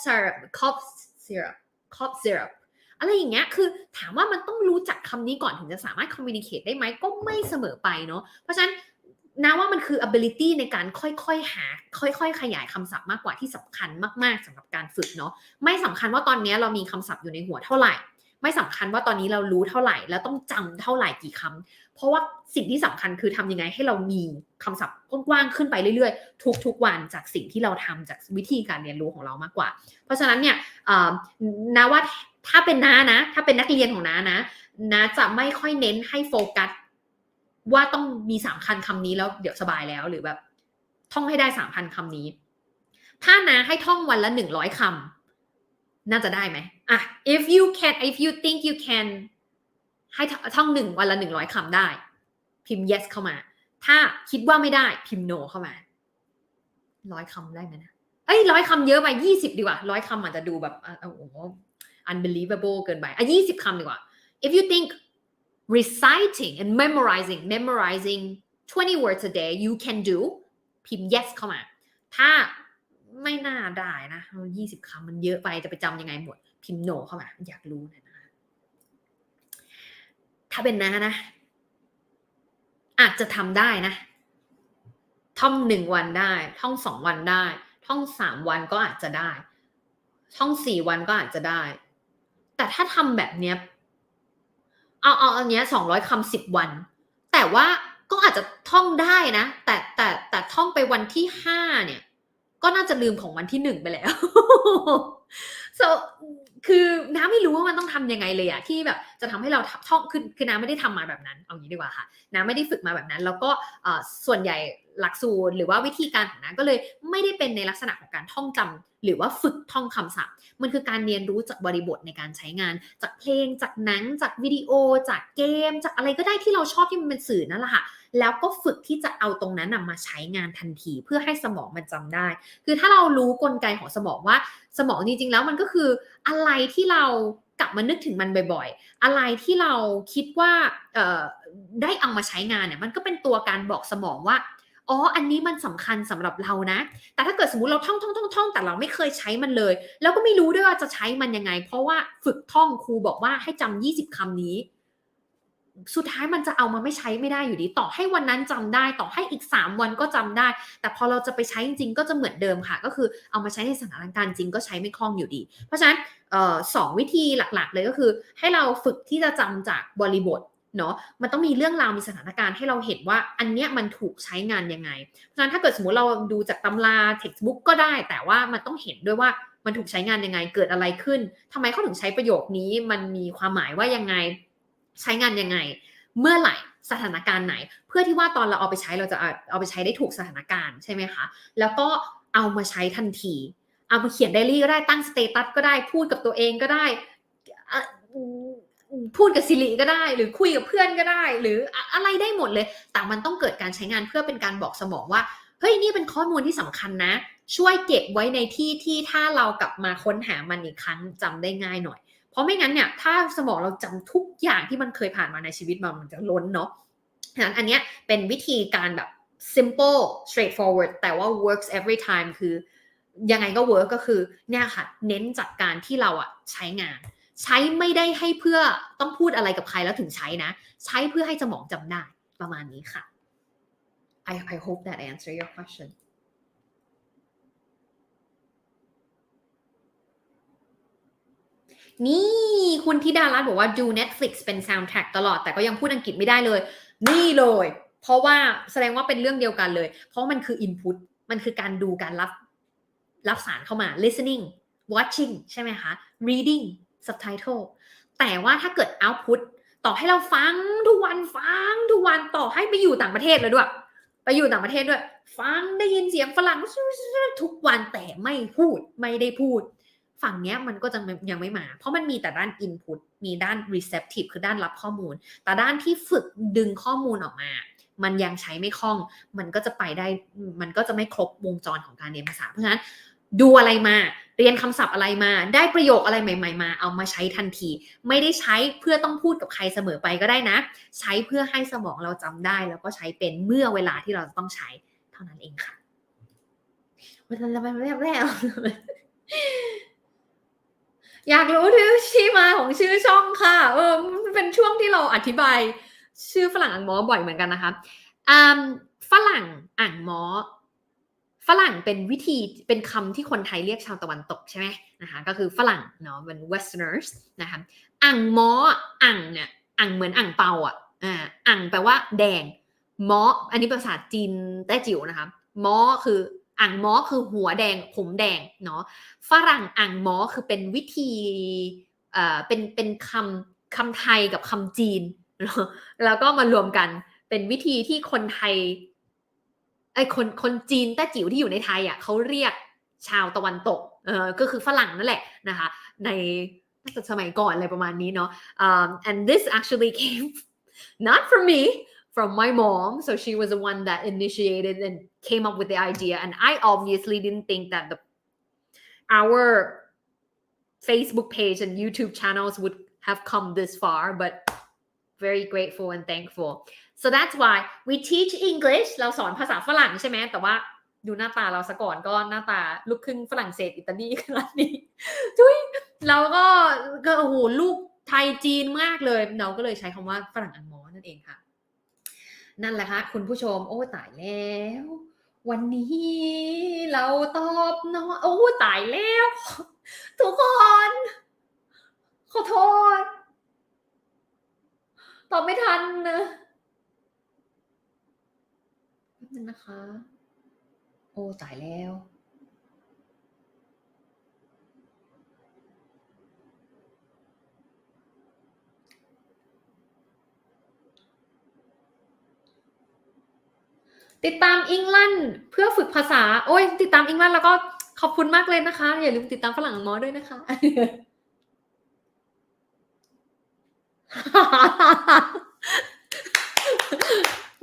syrup อะไรอย่างเงี้ยคือถามว่ามันต้องรู้จักคำนี้ก่อนถึงจะสามารถ communicate ได้ไหมก็ไม่เสมอไปเนาะเพราะฉะนั้นนะว่ามันคือ ability ในการค่อยๆหาค่อยๆขยายคำศัพท์มากกว่าที่สำคัญมากๆสำหรับการฝึกเนาะไม่สำคัญว่าตอนนี้เรามีคำศัพท์อยู่ในหัวเท่าไหร่ไม่สำคัญว่าตอนนี้เรารู้เท่าไหร่แล้วต้องจำเท่าไหร่กี่คำเพราะว่าสิ่งที่สำคัญคือทำยังไงให้เรามีคำศัพท์กว้างๆขึ้นไปเรื่อยๆทุกๆวันจากสิ่งที่เราทำจากวิธีการเรียนรู้ของเรามากกว่าเพราะฉะนั้นเนี่ยนะว่าถ้าเป็นน้านะถ้าเป็นนักเรียนของน้านะจะไม่ค่อยเน้นให้โฟกัสว่าต้องมี3,000 คำนี้แล้วเดี๋ยวสบายแล้วหรือแบบท่องให้ได้ 3,000 คำนี้ถ้านะให้ท่องวันละ100 คำน่าจะได้ไหมif you think you can ให้ท่องวันละ100 คำได้พิมพ์ yes เข้ามาถ้าคิดว่าไม่ได้พิมพ์ no เข้ามา100 คำได้ไหมนะ100 คำเยอะไป20ดีกว่า100 คำอาจจะดูแบบunbelievable เกินไป20 คำดีกว่า if you think reciting and memorizing 20 words a day you can do พิมพ์ yes เข้ามาถ้าไม่น่าได้นะ20 คำมันเยอะไปจะไปจำยังไงหมดพิมพ์ no เข้ามาอยากรู้นะถ้าเป็นนะอาจจะทำได้นะท่อง1 วันได้ท่อง2 วันได้ท่อง3 วันก็อาจจะได้ท่อง4 วันก็อาจจะได้แต่ถ้าทำแบบเนี้ยเอาอันเนี้ย200 คำ10 วันแต่ว่าก็อาจจะท่องได้นะแต่ท่องไปวันที่5เนี่ยก็น่าจะลืมของวันที่1ไปแล้ว so คือน้าไม่รู้ว่ามันต้องทำยังไงเลยอะที่แบบจะทำให้เราท่องคือน้าไม่ได้ทำมาแบบนั้นเอางี้ดีกว่าค่ะน้าไม่ได้ฝึกมาแบบนั้นแล้วก็ส่วนใหญ่หลักสูตรหรือว่าวิธีการของน้าก็เลยไม่ได้เป็นในลักษณะของการท่องจำหรือว่าฝึกท่องคำศัพท์มันคือการเรียนรู้จากบริบทในการใช้งานจากเพลงจากหนังจากวิดีโอจากเกมจากอะไรก็ได้ที่เราชอบที่มันเป็นสื่อนั่นแหละค่ะแล้วก็ฝึกที่จะเอาตรงนั้นมาใช้งานทันทีเพื่อให้สมองมันจำได้คือถ้าเรารู้กลไกของสมองว่าสมองจริงๆแล้วมันก็ คืออะไรที่เรากลับมานึกถึงมันบ่อยๆอะไรที่เราคิดว่าได้เอามาใช้งานเนี่ยมันก็เป็นตัวการบอกสมองว่าอ๋ออันนี้มันสำคัญสำหรับเรานะแต่ถ้าเกิดสมมุติเราท่องแต่เราไม่เคยใช้มันเลยแล้วก็ไม่รู้ด้วยว่าจะใช้มันยังไงเพราะว่าฝึกท่องครูบอกว่าให้จำ20คำนี้สุดท้ายมันจะเอามาไม่ใช้ไม่ได้อยู่ดีต่อให้วันนั้นจำได้ต่อให้อีก3วันก็จำได้แต่พอเราจะไปใช้จริงๆก็จะเหมือนเดิมค่ะก็คือเอามาใช้ในสถานการณ์จริงก็ใช้ไม่คล่องอยู่ดีเพราะฉะนั้น2วิธีหลักๆเลยก็คือให้เราฝึกที่จะจำจากบริบทเนาะมันต้องมีเรื่องราวมีสถานการณ์ให้เราเห็นว่าอันเนี้ยมันถูกใช้งานยังไงเพราะฉะนั้นถ้าเกิดสมมุติเราดูจากตำรา textbook ก็ได้แต่ว่ามันต้องเห็นด้วยว่ามันถูกใช้งานยังไงเกิดอะไรขึ้นทำไมเขาถึงใช้ประโยคนี้มันมีความหมายว่ายังไงใช้งานยังไงเมื่อไหร่สถานการณ์ไหนเพื่อที่ว่าตอนเราเอาไปใช้เราจะเอาไปใช้ได้ถูกสถานการณ์ใช่ไหมคะแล้วก็เอามาใช้ทันทีเอามาเขียนไดอารี่ก็ได้ตั้งสเตตัสก็ได้พูดกับตัวเองก็ได้พูดกับซิริก็ได้หรือคุยกับเพื่อนก็ได้หรืออะไรได้หมดเลยแต่มันต้องเกิดการใช้งานเพื่อเป็นการบอกสมองว่าเฮ้ยนี่เป็นข้อมูลที่สำคัญนะช่วยเก็บไว้ในที่ที่ถ้าเรากลับมาค้นหามันอีกครั้งจำได้ง่ายหน่อยเพราะไม่งั้นเนี่ยถ้าสมองเราจำทุกอย่างที่มันเคยผ่านมาในชีวิตมันจะล้นเนาะฉะนั้นอันเนี้ยเป็นวิธีการแบบ simple straightforward แต่ว่า works every time คือยังไงก็ work ก็คือเนี่ยค่ะเน้นจากการที่เราใช้งานใช้ไม่ได้ให้เพื่อต้องพูดอะไรกับใครแล้วถึงใช้นะใช้เพื่อให้สมองจำได้ประมาณนี้ค่ะ I hope that answer your questionนี่คุณธิดารัตน์บอกว่าดู Netflix เป็น soundtrack ตลอดแต่ก็ยังพูดอังกฤษไม่ได้เลยนี่เลยเพราะว่าแสดงว่าเป็นเรื่องเดียวกันเลยเพราะมันคือ input มันคือการดูการรับสารเข้ามา listening watching ใช่ไหมคะ reading subtitle แต่ว่าถ้าเกิด output ต่อให้เราฟังทุกวันต่อให้ไปอยู่ต่างประเทศเลยด้วยไปอยู่ต่างประเทศด้วยฟังได้ยินเสียงฝรั่งทุกวันแต่ไม่ได้พูดฝั่งเนี้ยมันก็จะยังไม่มาเพราะมันมีแต่ด้าน input มีด้าน receptive คือด้านรับข้อมูลแต่ด้านที่ฝึกดึงข้อมูลออกมามันยังใช้ไม่คล่องมันก็จะไปได้มันก็จะไม่ครบวงจรของการเรียนภาษาเพราะฉะนั้นดูอะไรมาเรียนคำศัพท์อะไรมาได้ประโยคอะไรใหม่ๆมาเอามาใช้ทันทีไม่ได้ใช้เพื่อต้องพูดกับใครเสมอไปก็ได้นะใช้เพื่อให้สมองเราจำได้แล้วก็ใช้เป็นเมื่อเวลาที่เราต้องใช้เท่านั้นเองค่ะแล้วอยากรู้ถึงที่มาของชื่อช่องค่ะมันเป็นช่วงที่เราอธิบายชื่อฝรั่งอังมอบ่อยเหมือนกันนะคะฝรั่งอังมอฝรั่งเป็นวิธีเป็นคำที่คนไทยเรียกชาวตะวันตกใช่ไหมนะคะก็คือฝรั่งเนาะเป็น westerners นะคะอังมออังเนี่ยอังเหมือนอังเปาอังแปลว่าแดงมออันนี้ภาษาจีนแต้จิ๋วนะคะมอคืออ่างม้อคือหัวแดงผมแดงเนาะฝรั่งอ่างม้อคือเป็นวิธีเป็นคำไทยกับคำจีนแล้วก็มารวมกันเป็นวิธีที่คนไทยคนจีนแต้จิ๋วที่อยู่ในไทยเขาเรียกชาวตะวันตกก็คือฝรั่งนั่นแหละนะคะในสมัยก่อนอะไรประมาณนี้เนาะand this actually came not from me from my mom so she was the one that initiated and came up with the idea and I obviously didn't think that our Facebook page and YouTube channels would have come this far but very grateful and thankful so that's why we teach English เราสอนภาษาฝรั่งใช่ไหมแต่ว่าดูหน้าตาเราซะก่อนก็หน้าตาลูกครึ่งฝรั่งเศสอิตาลีขนาดนี้เราก็โอ้โหลูกไทยจีนมากเลยเราก็เลยใช้คำว่าฝรั่งอังมอนั่นเองค่ะนั่นแหละค่ะคุณผู้ชมโอ้ตายแล้ววันนี้เราตอบเนาะโอ้ตายแล้วทุกคนขอโทษตอบไม่ทันนะนั่นนะคะโอ้ตายแล้วติดตามอิงลันเพื่อฝึกภาษาโอ้ยติดตามอิงลันแล้วก็ขอบคุณมากเลยนะคะอย่าลืมติดตามฝรั่งอังมอด้วยนะคะ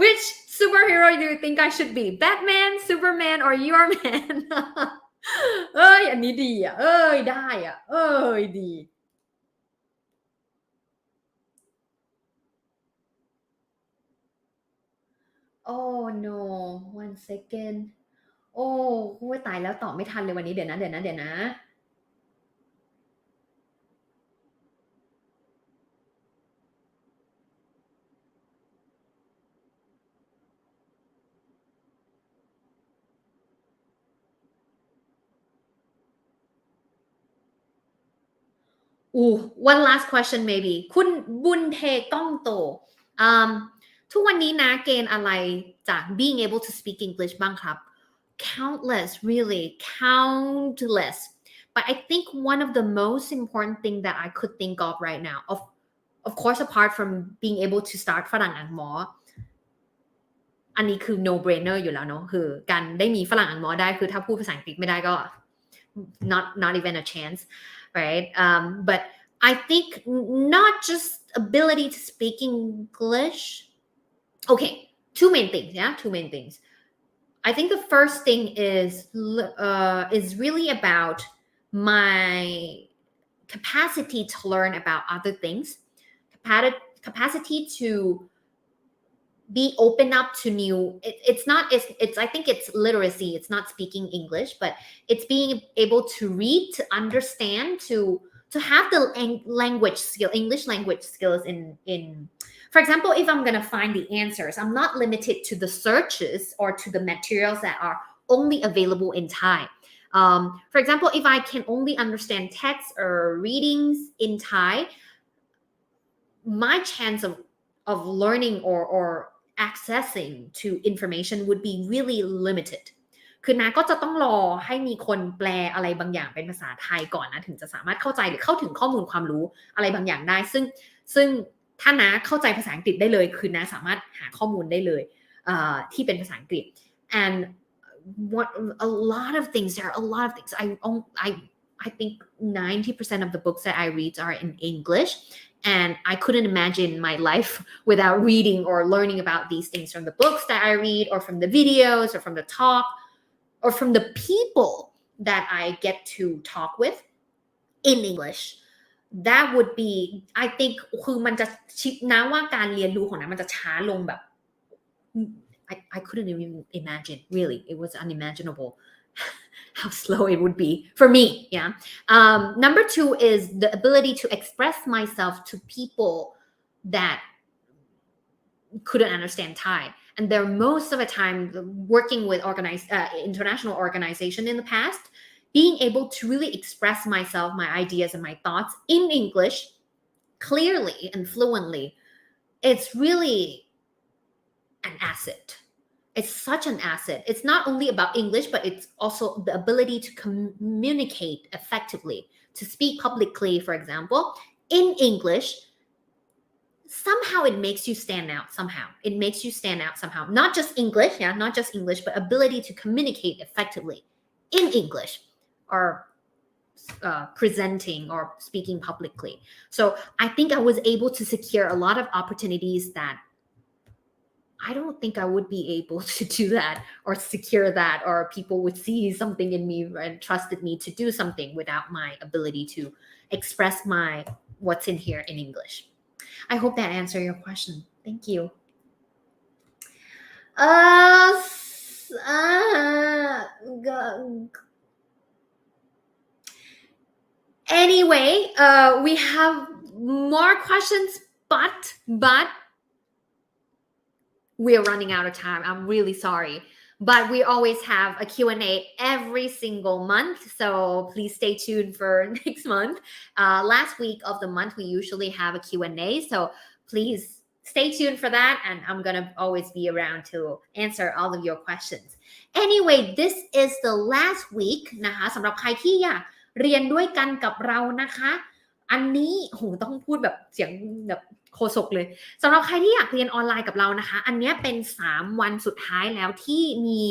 Which superhero do you think I should be? Batman, Superman, or your man? เอ้ยอันนี้ดีอ่ะเอ้ยได้อ่ะเอ้ยดี oh no 1 second โอ้โอ้ยตายแล้วตอบไม่ทันเลยวันนี้เดี๋ยวนะ one last question maybe คุณบุญเทก้องโตทุกวันนี้นะเกณฑ์อะไรจาก being able to speak English บ้างครับ countless really countless but I think one of the most important thing that I could think of right now of course apart from being able to start ฝรั่งอ่านหมออันนี้คือ no brainer อยู่แล้วเนาะคือการได้มีฝรั่งอ่านหมอได้คือถ้าพูดภาษาอังกฤษไม่ได้ก็ not even a chance right but I think not just ability to speak English okay two main things I think the first thing is really about my capacity to learn about other things capacity to be open up to new it's I think it's literacy it's not speaking English but it's being able to read to understand to have the language skill English language skills in for example if I'm gonna find the answers I'm not limited to the searches or to the materials that are only available in Thai for example if I can only understand text or readings in Thai my chance of learning or accessing to information would be really limited คือนาก็จะต้องรอให้มีคนแปลอะไรบางอย่างเป็นภาษาไทยก่อนนะถึงจะสามารถเข้าใจหรือเข้าถึงข้อมูลความรู้อะไรบางอย่างได้ซึ่งถ้านาเข้าใจภาษาอังกฤษได้เลยคือนาสามารถหาข้อมูลได้เลยที่เป็นภาษาอังกฤษ and what a lot of things there are a lot of things I think 90% of the books that I read are in English and I couldn't imagine my life without reading or learning about these things from the books that I read or from the videos or from the talk or from the people that I get to talk with in English that would be I think คือมันจะชิดนะว่าการเรียนรู้ของนั้นมันจะช้าลงแบบ I couldn't even imagine really it was unimaginable how slow it would be for me yeah number two is the ability to express myself to people that couldn't understand Thai and they're most of the time working with international organization in the past being able to really express myself my ideas and my thoughts in English clearly and fluently it's really an asset it's such an asset it's not only about English but it's also the ability to communicate effectively to speak publicly for example in English somehow it makes you stand out somehow not just English but ability to communicate effectively in English or presenting or speaking publicly so I think I was able to secure a lot of opportunities that I don't think I would be able to do that or secure that or people would see something in me and trusted me to do something without my ability to express what's in here in English. I hope that answered your question. Thank you. Anyway, we have more questions, but we're running out of time. I'm really sorry. But we always have a Q&A every single month. So please stay tuned for next month. Last week of the month, we usually have a Q&A. So please stay tuned for that. And I'm going to always be around to answer all of your questions. Anyway, this is the last week นะคะสำหรับใครที่อยากเรียนด้วยกันกับเรานะคะอันนี้โหต้องพูดแบบเสียงแบบโคศกเลยสำหรับใครที่อยากเรียนออนไลน์กับเรานะคะอันนี้เป็น3วันสุดท้ายแล้วที่มี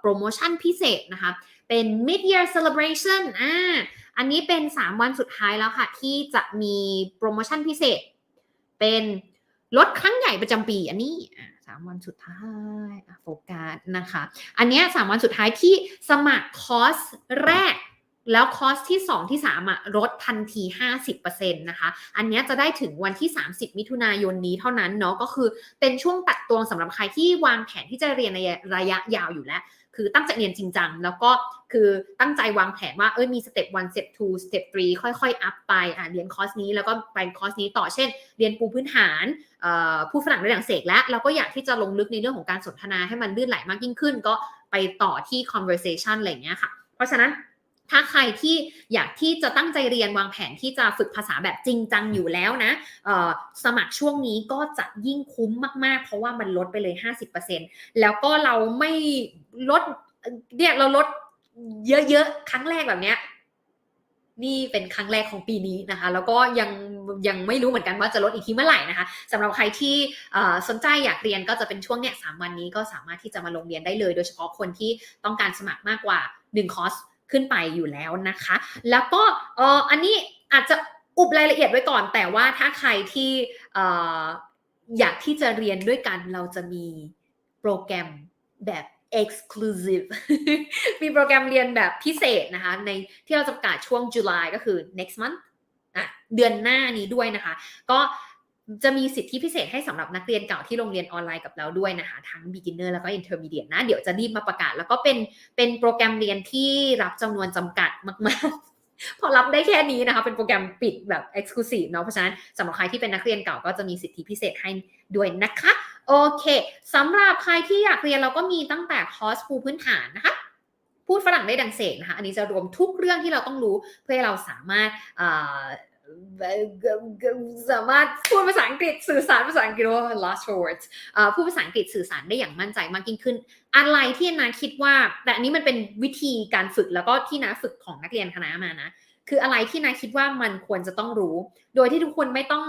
โปรโมชั่นพิเศษนะคะเป็น mid year celebration อันนี้เป็น3วันสุดท้ายแล้วค่ะที่จะมีโปรโมชั่นพิเศษเป็น ลดครั้งใหญ่ประจำปีอันนี้3 วันสุดท้ายโฟกัสนะคะอันนี้3 วันสุดท้ายที่สมัครคอร์สแรกแล้วคอร์สที่2ที่3ลดทันที 50% นะคะอันนี้จะได้ถึงวันที่30มิถุนายนนี้เท่านั้นเนาะก็คือเป็นช่วงตัดตวงสำหรับใครที่วางแผนที่จะเรียนในระยะยาวอยู่แล้วคือตั้งใจเรียนจริงจังแล้วก็คือตั้งใจวางแผนว่ามีสเต็ป1 สเต็ป2 สเต็ป3ค่อยๆอัพไปเรียนคอร์สนี้แล้วก็ไปคอร์สนี้ต่อเช่นเรียนปูพื้นฐานพูดฝรั่งได้อย่างเสกแล้วก็อยากที่จะลงลึกในเรื่องของการสนทนาให้มันลื่นไหลมากยิ่งขึ้นก็ไปต่อที่ conversation อะไรอย่างเงี้ยค่ะเพราะฉะนั้นถ้าใครที่อยากที่จะตั้งใจเรียนวางแผนที่จะฝึกภาษาแบบจริงจังอยู่แล้วนะสมัครช่วงนี้ก็จะยิ่งคุ้มมากๆเพราะว่ามันลดไปเลย 50% แล้วก็เราไม่ลดเนี่ยเราลดเยอะๆครั้งแรกแบบเนี้ยนี่เป็นครั้งแรกของปีนี้นะคะแล้วก็ยังไม่รู้เหมือนกันว่าจะลดอีกทีเมื่อไหร่นะคะสำหรับใครที่สนใจอยากเรียนก็จะเป็นช่วงเนี้ย3 วันนี้ก็สามารถที่จะมาลงเรียนได้เลยโดยเฉพาะคนที่ต้องการสมัครมากกว่า1 คอร์สขึ้นไปอยู่แล้วนะคะแล้วก็อันนี้อาจจะอุบรายละเอียดไว้ก่อนแต่ว่าถ้าใครที่อยากที่จะเรียนด้วยกันเราจะมีโปรแกรมแบบ exclusive มีโปรแกรมเรียนแบบพิเศษนะคะในที่เราจะประกาศช่วง July ก็คือ next month เดือนหน้านี้ด้วยนะคะก็จะมีสิทธิพิเศษให้สำหรับนักเรียนเก่าที่โรงเรียนออนไลน์กับเราด้วยนะคะทั้ง beginner แล้วก็ intermediate นะเดี๋ยวจะรีบมาประกาศแล้วก็เป็นโปรแกรมเรียนที่รับจำนวนจำกัดมากๆ พอรับได้แค่นี้นะคะเป็นโปรแกรมปิดแบบ exclusive เนาะเพราะฉะนั้นสำหรับใครที่เป็นนักเรียนเก่าก็จะมีสิทธิพิเศษให้ด้วยนะคะโอเคสำหรับใครที่อยากเรียนเราก็มีตั้งแต่คอร์สปูพื้นฐานนะคะพูดฝรั่งได้ดังเสกนะคะอันนี้จะรวมทุกเรื่องที่เราต้องรู้เพื่อให้เราสามารถพูดภาษาอังกฤษสื่อสารภาษาอังกฤษว่า lost for words พูดภาษาอังกฤษสื่อสารได้อย่างมั่นใจมากยิ่งขึ้นอะไรที่นาคิดว่าแต่อันนี้มันเป็นวิธีการฝึกแล้วก็ที่นาฝึกของนักเรียนคณะมานะคืออะไรที่นาคิดว่ามันควรจะต้องรู้โดยที่ทุกคนไม่ต้อง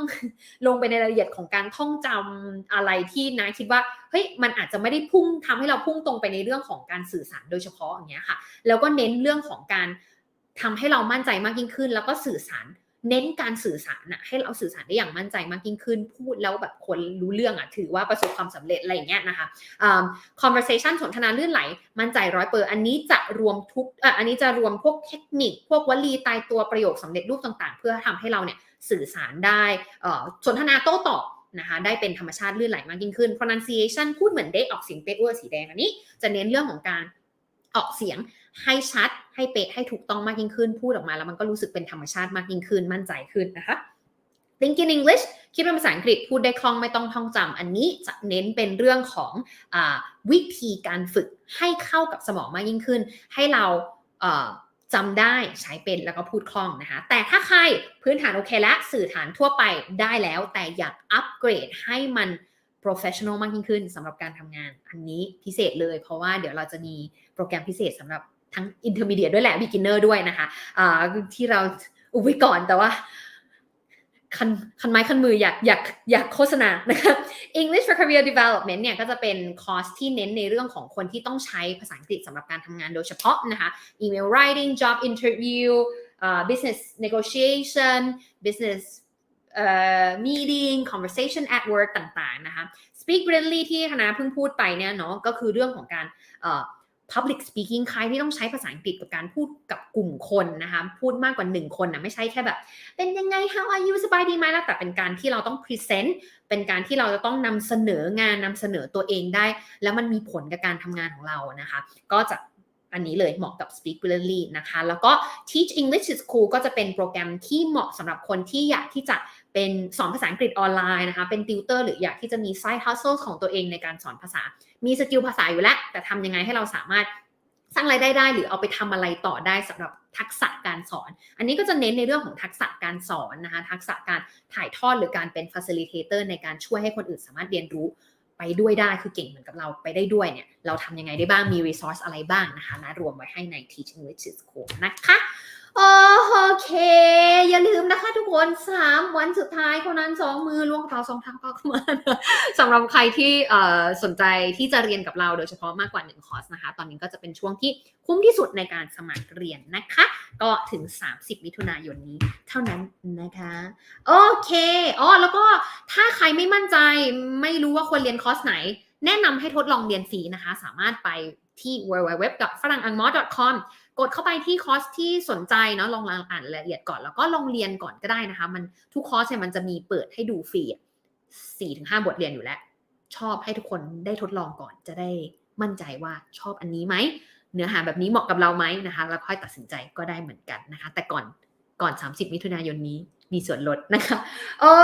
ลงไปในรายละเอียดของการท่องจำอะไรที่นาคิดว่าเฮ้ยมันอาจจะไม่ได้พุ่งทำให้เราพุ่งตรงไปในเรื่องของการสื่อสารโดยเฉพาะอย่างเงี้ยค่ะแล้วก็เน้นเรื่องของการทำให้เรามั่นใจมากยิ่งขึ้นแล้วก็สื่อสารเน้นการสื่อสารให้เราสื่อสารได้อย่างมั่นใจมากยิ่งขึ้นพูดแล้วแบบคนรู้เรื่องถือว่าประสบความสำเร็จอะไรอย่างเงี้ยนะคะconversation สนทนาลื่นไหลมั่นใจ100%อันนี้จะรวมอันนี้จะรวมพวกเทคนิคพวกวลีตายตัวประโยคสำเร็จรูปต่างๆเพื่อทำให้เราเนี่ยสื่อสารได้สนทนาโต้ตอบนะคะได้เป็นธรรมชาติลื่นไหลมากยิ่งขึ้น pronunciation พูดเหมือนเด็กออกเสียงเป๊ะสีแดงอันนี้จะเน้นเรื่องของการออกเสียงให้ชัดให้เป๊ะให้ถูกต้องมากยิ่งขึ้นพูดออกมาแล้วมันก็รู้สึกเป็นธรรมชาติมากยิ่งขึ้นมั่นใจขึ้นนะคะ Think in English คิดเป็นภาษาอังกฤษพูดได้คล่องไม่ต้องท่องจำอันนี้จะเน้นเป็นเรื่องของวิธีการฝึกให้เข้ากับสมองมากยิ่งขึ้นให้เราจำได้ใช้เป็นแล้วก็พูดคล่องนะคะแต่ถ้าใครพื้นฐานโอเคและสื่อฐานทั่วไปได้แล้วแต่อยากอัปเกรดให้มัน professional มากยิ่งขึ้นสำหรับการทำงานอันนี้พิเศษเลยเพราะว่าเดี๋ยวเราจะมีโปรแกรมพิเศษสำหรับทั้ง intermediate ด้วยแหละ beginner ด้วยนะคะที่เราอุบไว้ก่อนแต่ว่าคันไม้คันมืออยากโฆษณานะคะ English for Career Development เนี่ยก็จะเป็นคอร์สที่เน้นในเรื่องของคนที่ต้องใช้ภาษาอังกฤษสำหรับการทำงานโดยเฉพาะนะคะ email writing job interview business negotiation business meeting conversation at work ต่างๆนะคะ speak brilliantly ที่คณะเพิ่งพูดไปเนี่ยเนาะก็คือเรื่องของการpublic speaking ใครที่ต้องใช้ภาษาอังกฤษกับการพูดกับกลุ่มคนนะคะพูดมากกว่า1 คนไม่ใช่แค่แบบเป็นยังไง how are you สบายดีไหมแล้วแต่เป็นการที่เราต้อง present เป็นการที่เราจะต้องนำเสนองานนำเสนอตัวเองได้แล้วมันมีผลกับการทำงานของเรานะคะก็จะอันนี้เลยเหมาะกับ Speak Brilliantly นะคะแล้วก็ Teach English is Cool ก็จะเป็นโปรแกรมที่เหมาะสำหรับคนที่อยากที่จะเป็นสอนภาษาอังกฤษออนไลน์นะคะเป็นติวเตอร์หรืออยากที่จะมี side hustle ของตัวเองในการสอนภาษามีสกิลภาษาอยู่แล้วแต่ทำยังไงให้เราสามารถสร้างรายได้หรือเอาไปทำอะไรต่อได้สำหรับทักษะการสอนอันนี้ก็จะเน้นในเรื่องของทักษะการสอนนะคะทักษะการถ่ายทอดหรือการเป็น facilitator ในการช่วยให้คนอื่นสามารถเรียนรู้ไปด้วยได้คือเก่งเหมือนกับเราไปได้ด้วยเนี่ยเราทำยังไงได้บ้างมี resource อะไรบ้างนะคะนะรวมไว้ให้ใน Teach English is Cool นะคะ โอเคอย่าลืมนะคะทุกคน3วันสุดท้ายเท่านั้น2มือล้วงกระเป๋า2ทางก็เข้ามาสำหรับใครที่สนใจที่จะเรียนกับเราโดยเฉพาะมากกว่า1คอร์สนะคะตอนนี้ก็จะเป็นช่วงที่คุ้มที่สุดในการสมัครเรียนนะคะก็ถึง30มิถุนายนนี้เท่านั้นนะคะโอเคแล้วก็ถ้าใครไม่มั่นใจไม่รู้ว่าควรเรียนคอร์สไหนแนะนำให้ทดลองเรียนฟรีนะคะสามารถไปที่ www.farangangmo.com กดเข้าไปที่คอร์สที่สนใจเนาะลองอ่านรายละเอียดก่อนแล้วก็ลองเรียนก่อนก็ได้นะคะมันทุกคอร์สเนี่ยมันจะมีเปิดให้ดูฟรี 4-5 บทเรียนอยู่แล้วชอบให้ทุกคนได้ทดลองก่อนจะได้มั่นใจว่าชอบอันนี้ไหมเนื้อหาแบบนี้เหมาะกับเราไหมนะคะแล้วค่อยตัดสินใจก็ได้เหมือนกันนะคะแต่ก่อน30มิถุนายนนี้มีส่วนลดนะคะ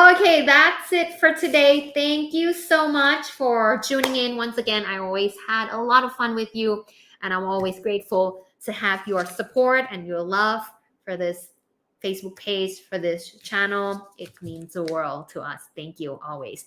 Okay, that's it for today. Thank you so much for tuning in once again. I always had a lot of fun with you and I'm always grateful to have your support and your love for this Facebook page, for this channel. It means the world to us. Thank you always.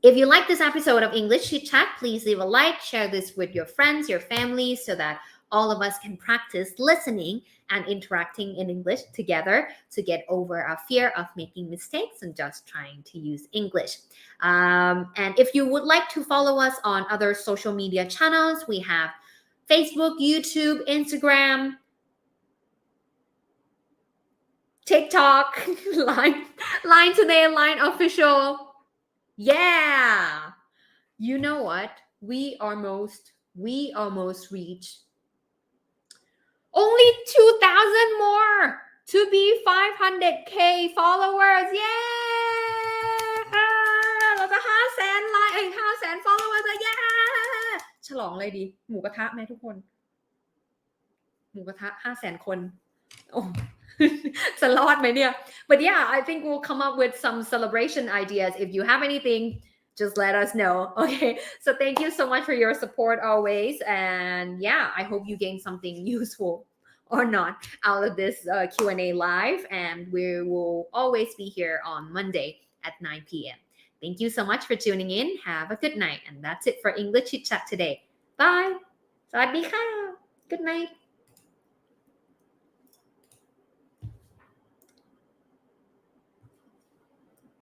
If you like this episode of English Chitchat, please leave a like, share this with your friends, your family, so that all of us can practice listening and interacting in English together to get over our fear of making mistakes and just trying to use English. And if you would like to follow us on other social media channels, we have Facebook, YouTube, Instagram, TikTok, Line Today, Line Official. Yeah. You know what? We almost reached only 2,000 more to be 500k followers. Yeah. เราจะ500,000 ไลค์500,000 followers แล้ว yeah ฉลองเลยดิหมูกระทะไหมทุกคนหมูกระทะ 500,000 คนโอ้จะรอดไหมเนี่ย But yeah, I think we'll come up with some celebration ideas. If you have anything, just let us know. Okay, so thank you so much for your support always. And yeah, I hope you gained something useful or not out of this Q&A live. And we will always be here on Monday at 9 p.m. Thank you so much for tuning in. Have a good night. And that's it for English Chit Chat today. Bye. สวัสดีค่ะ Good night.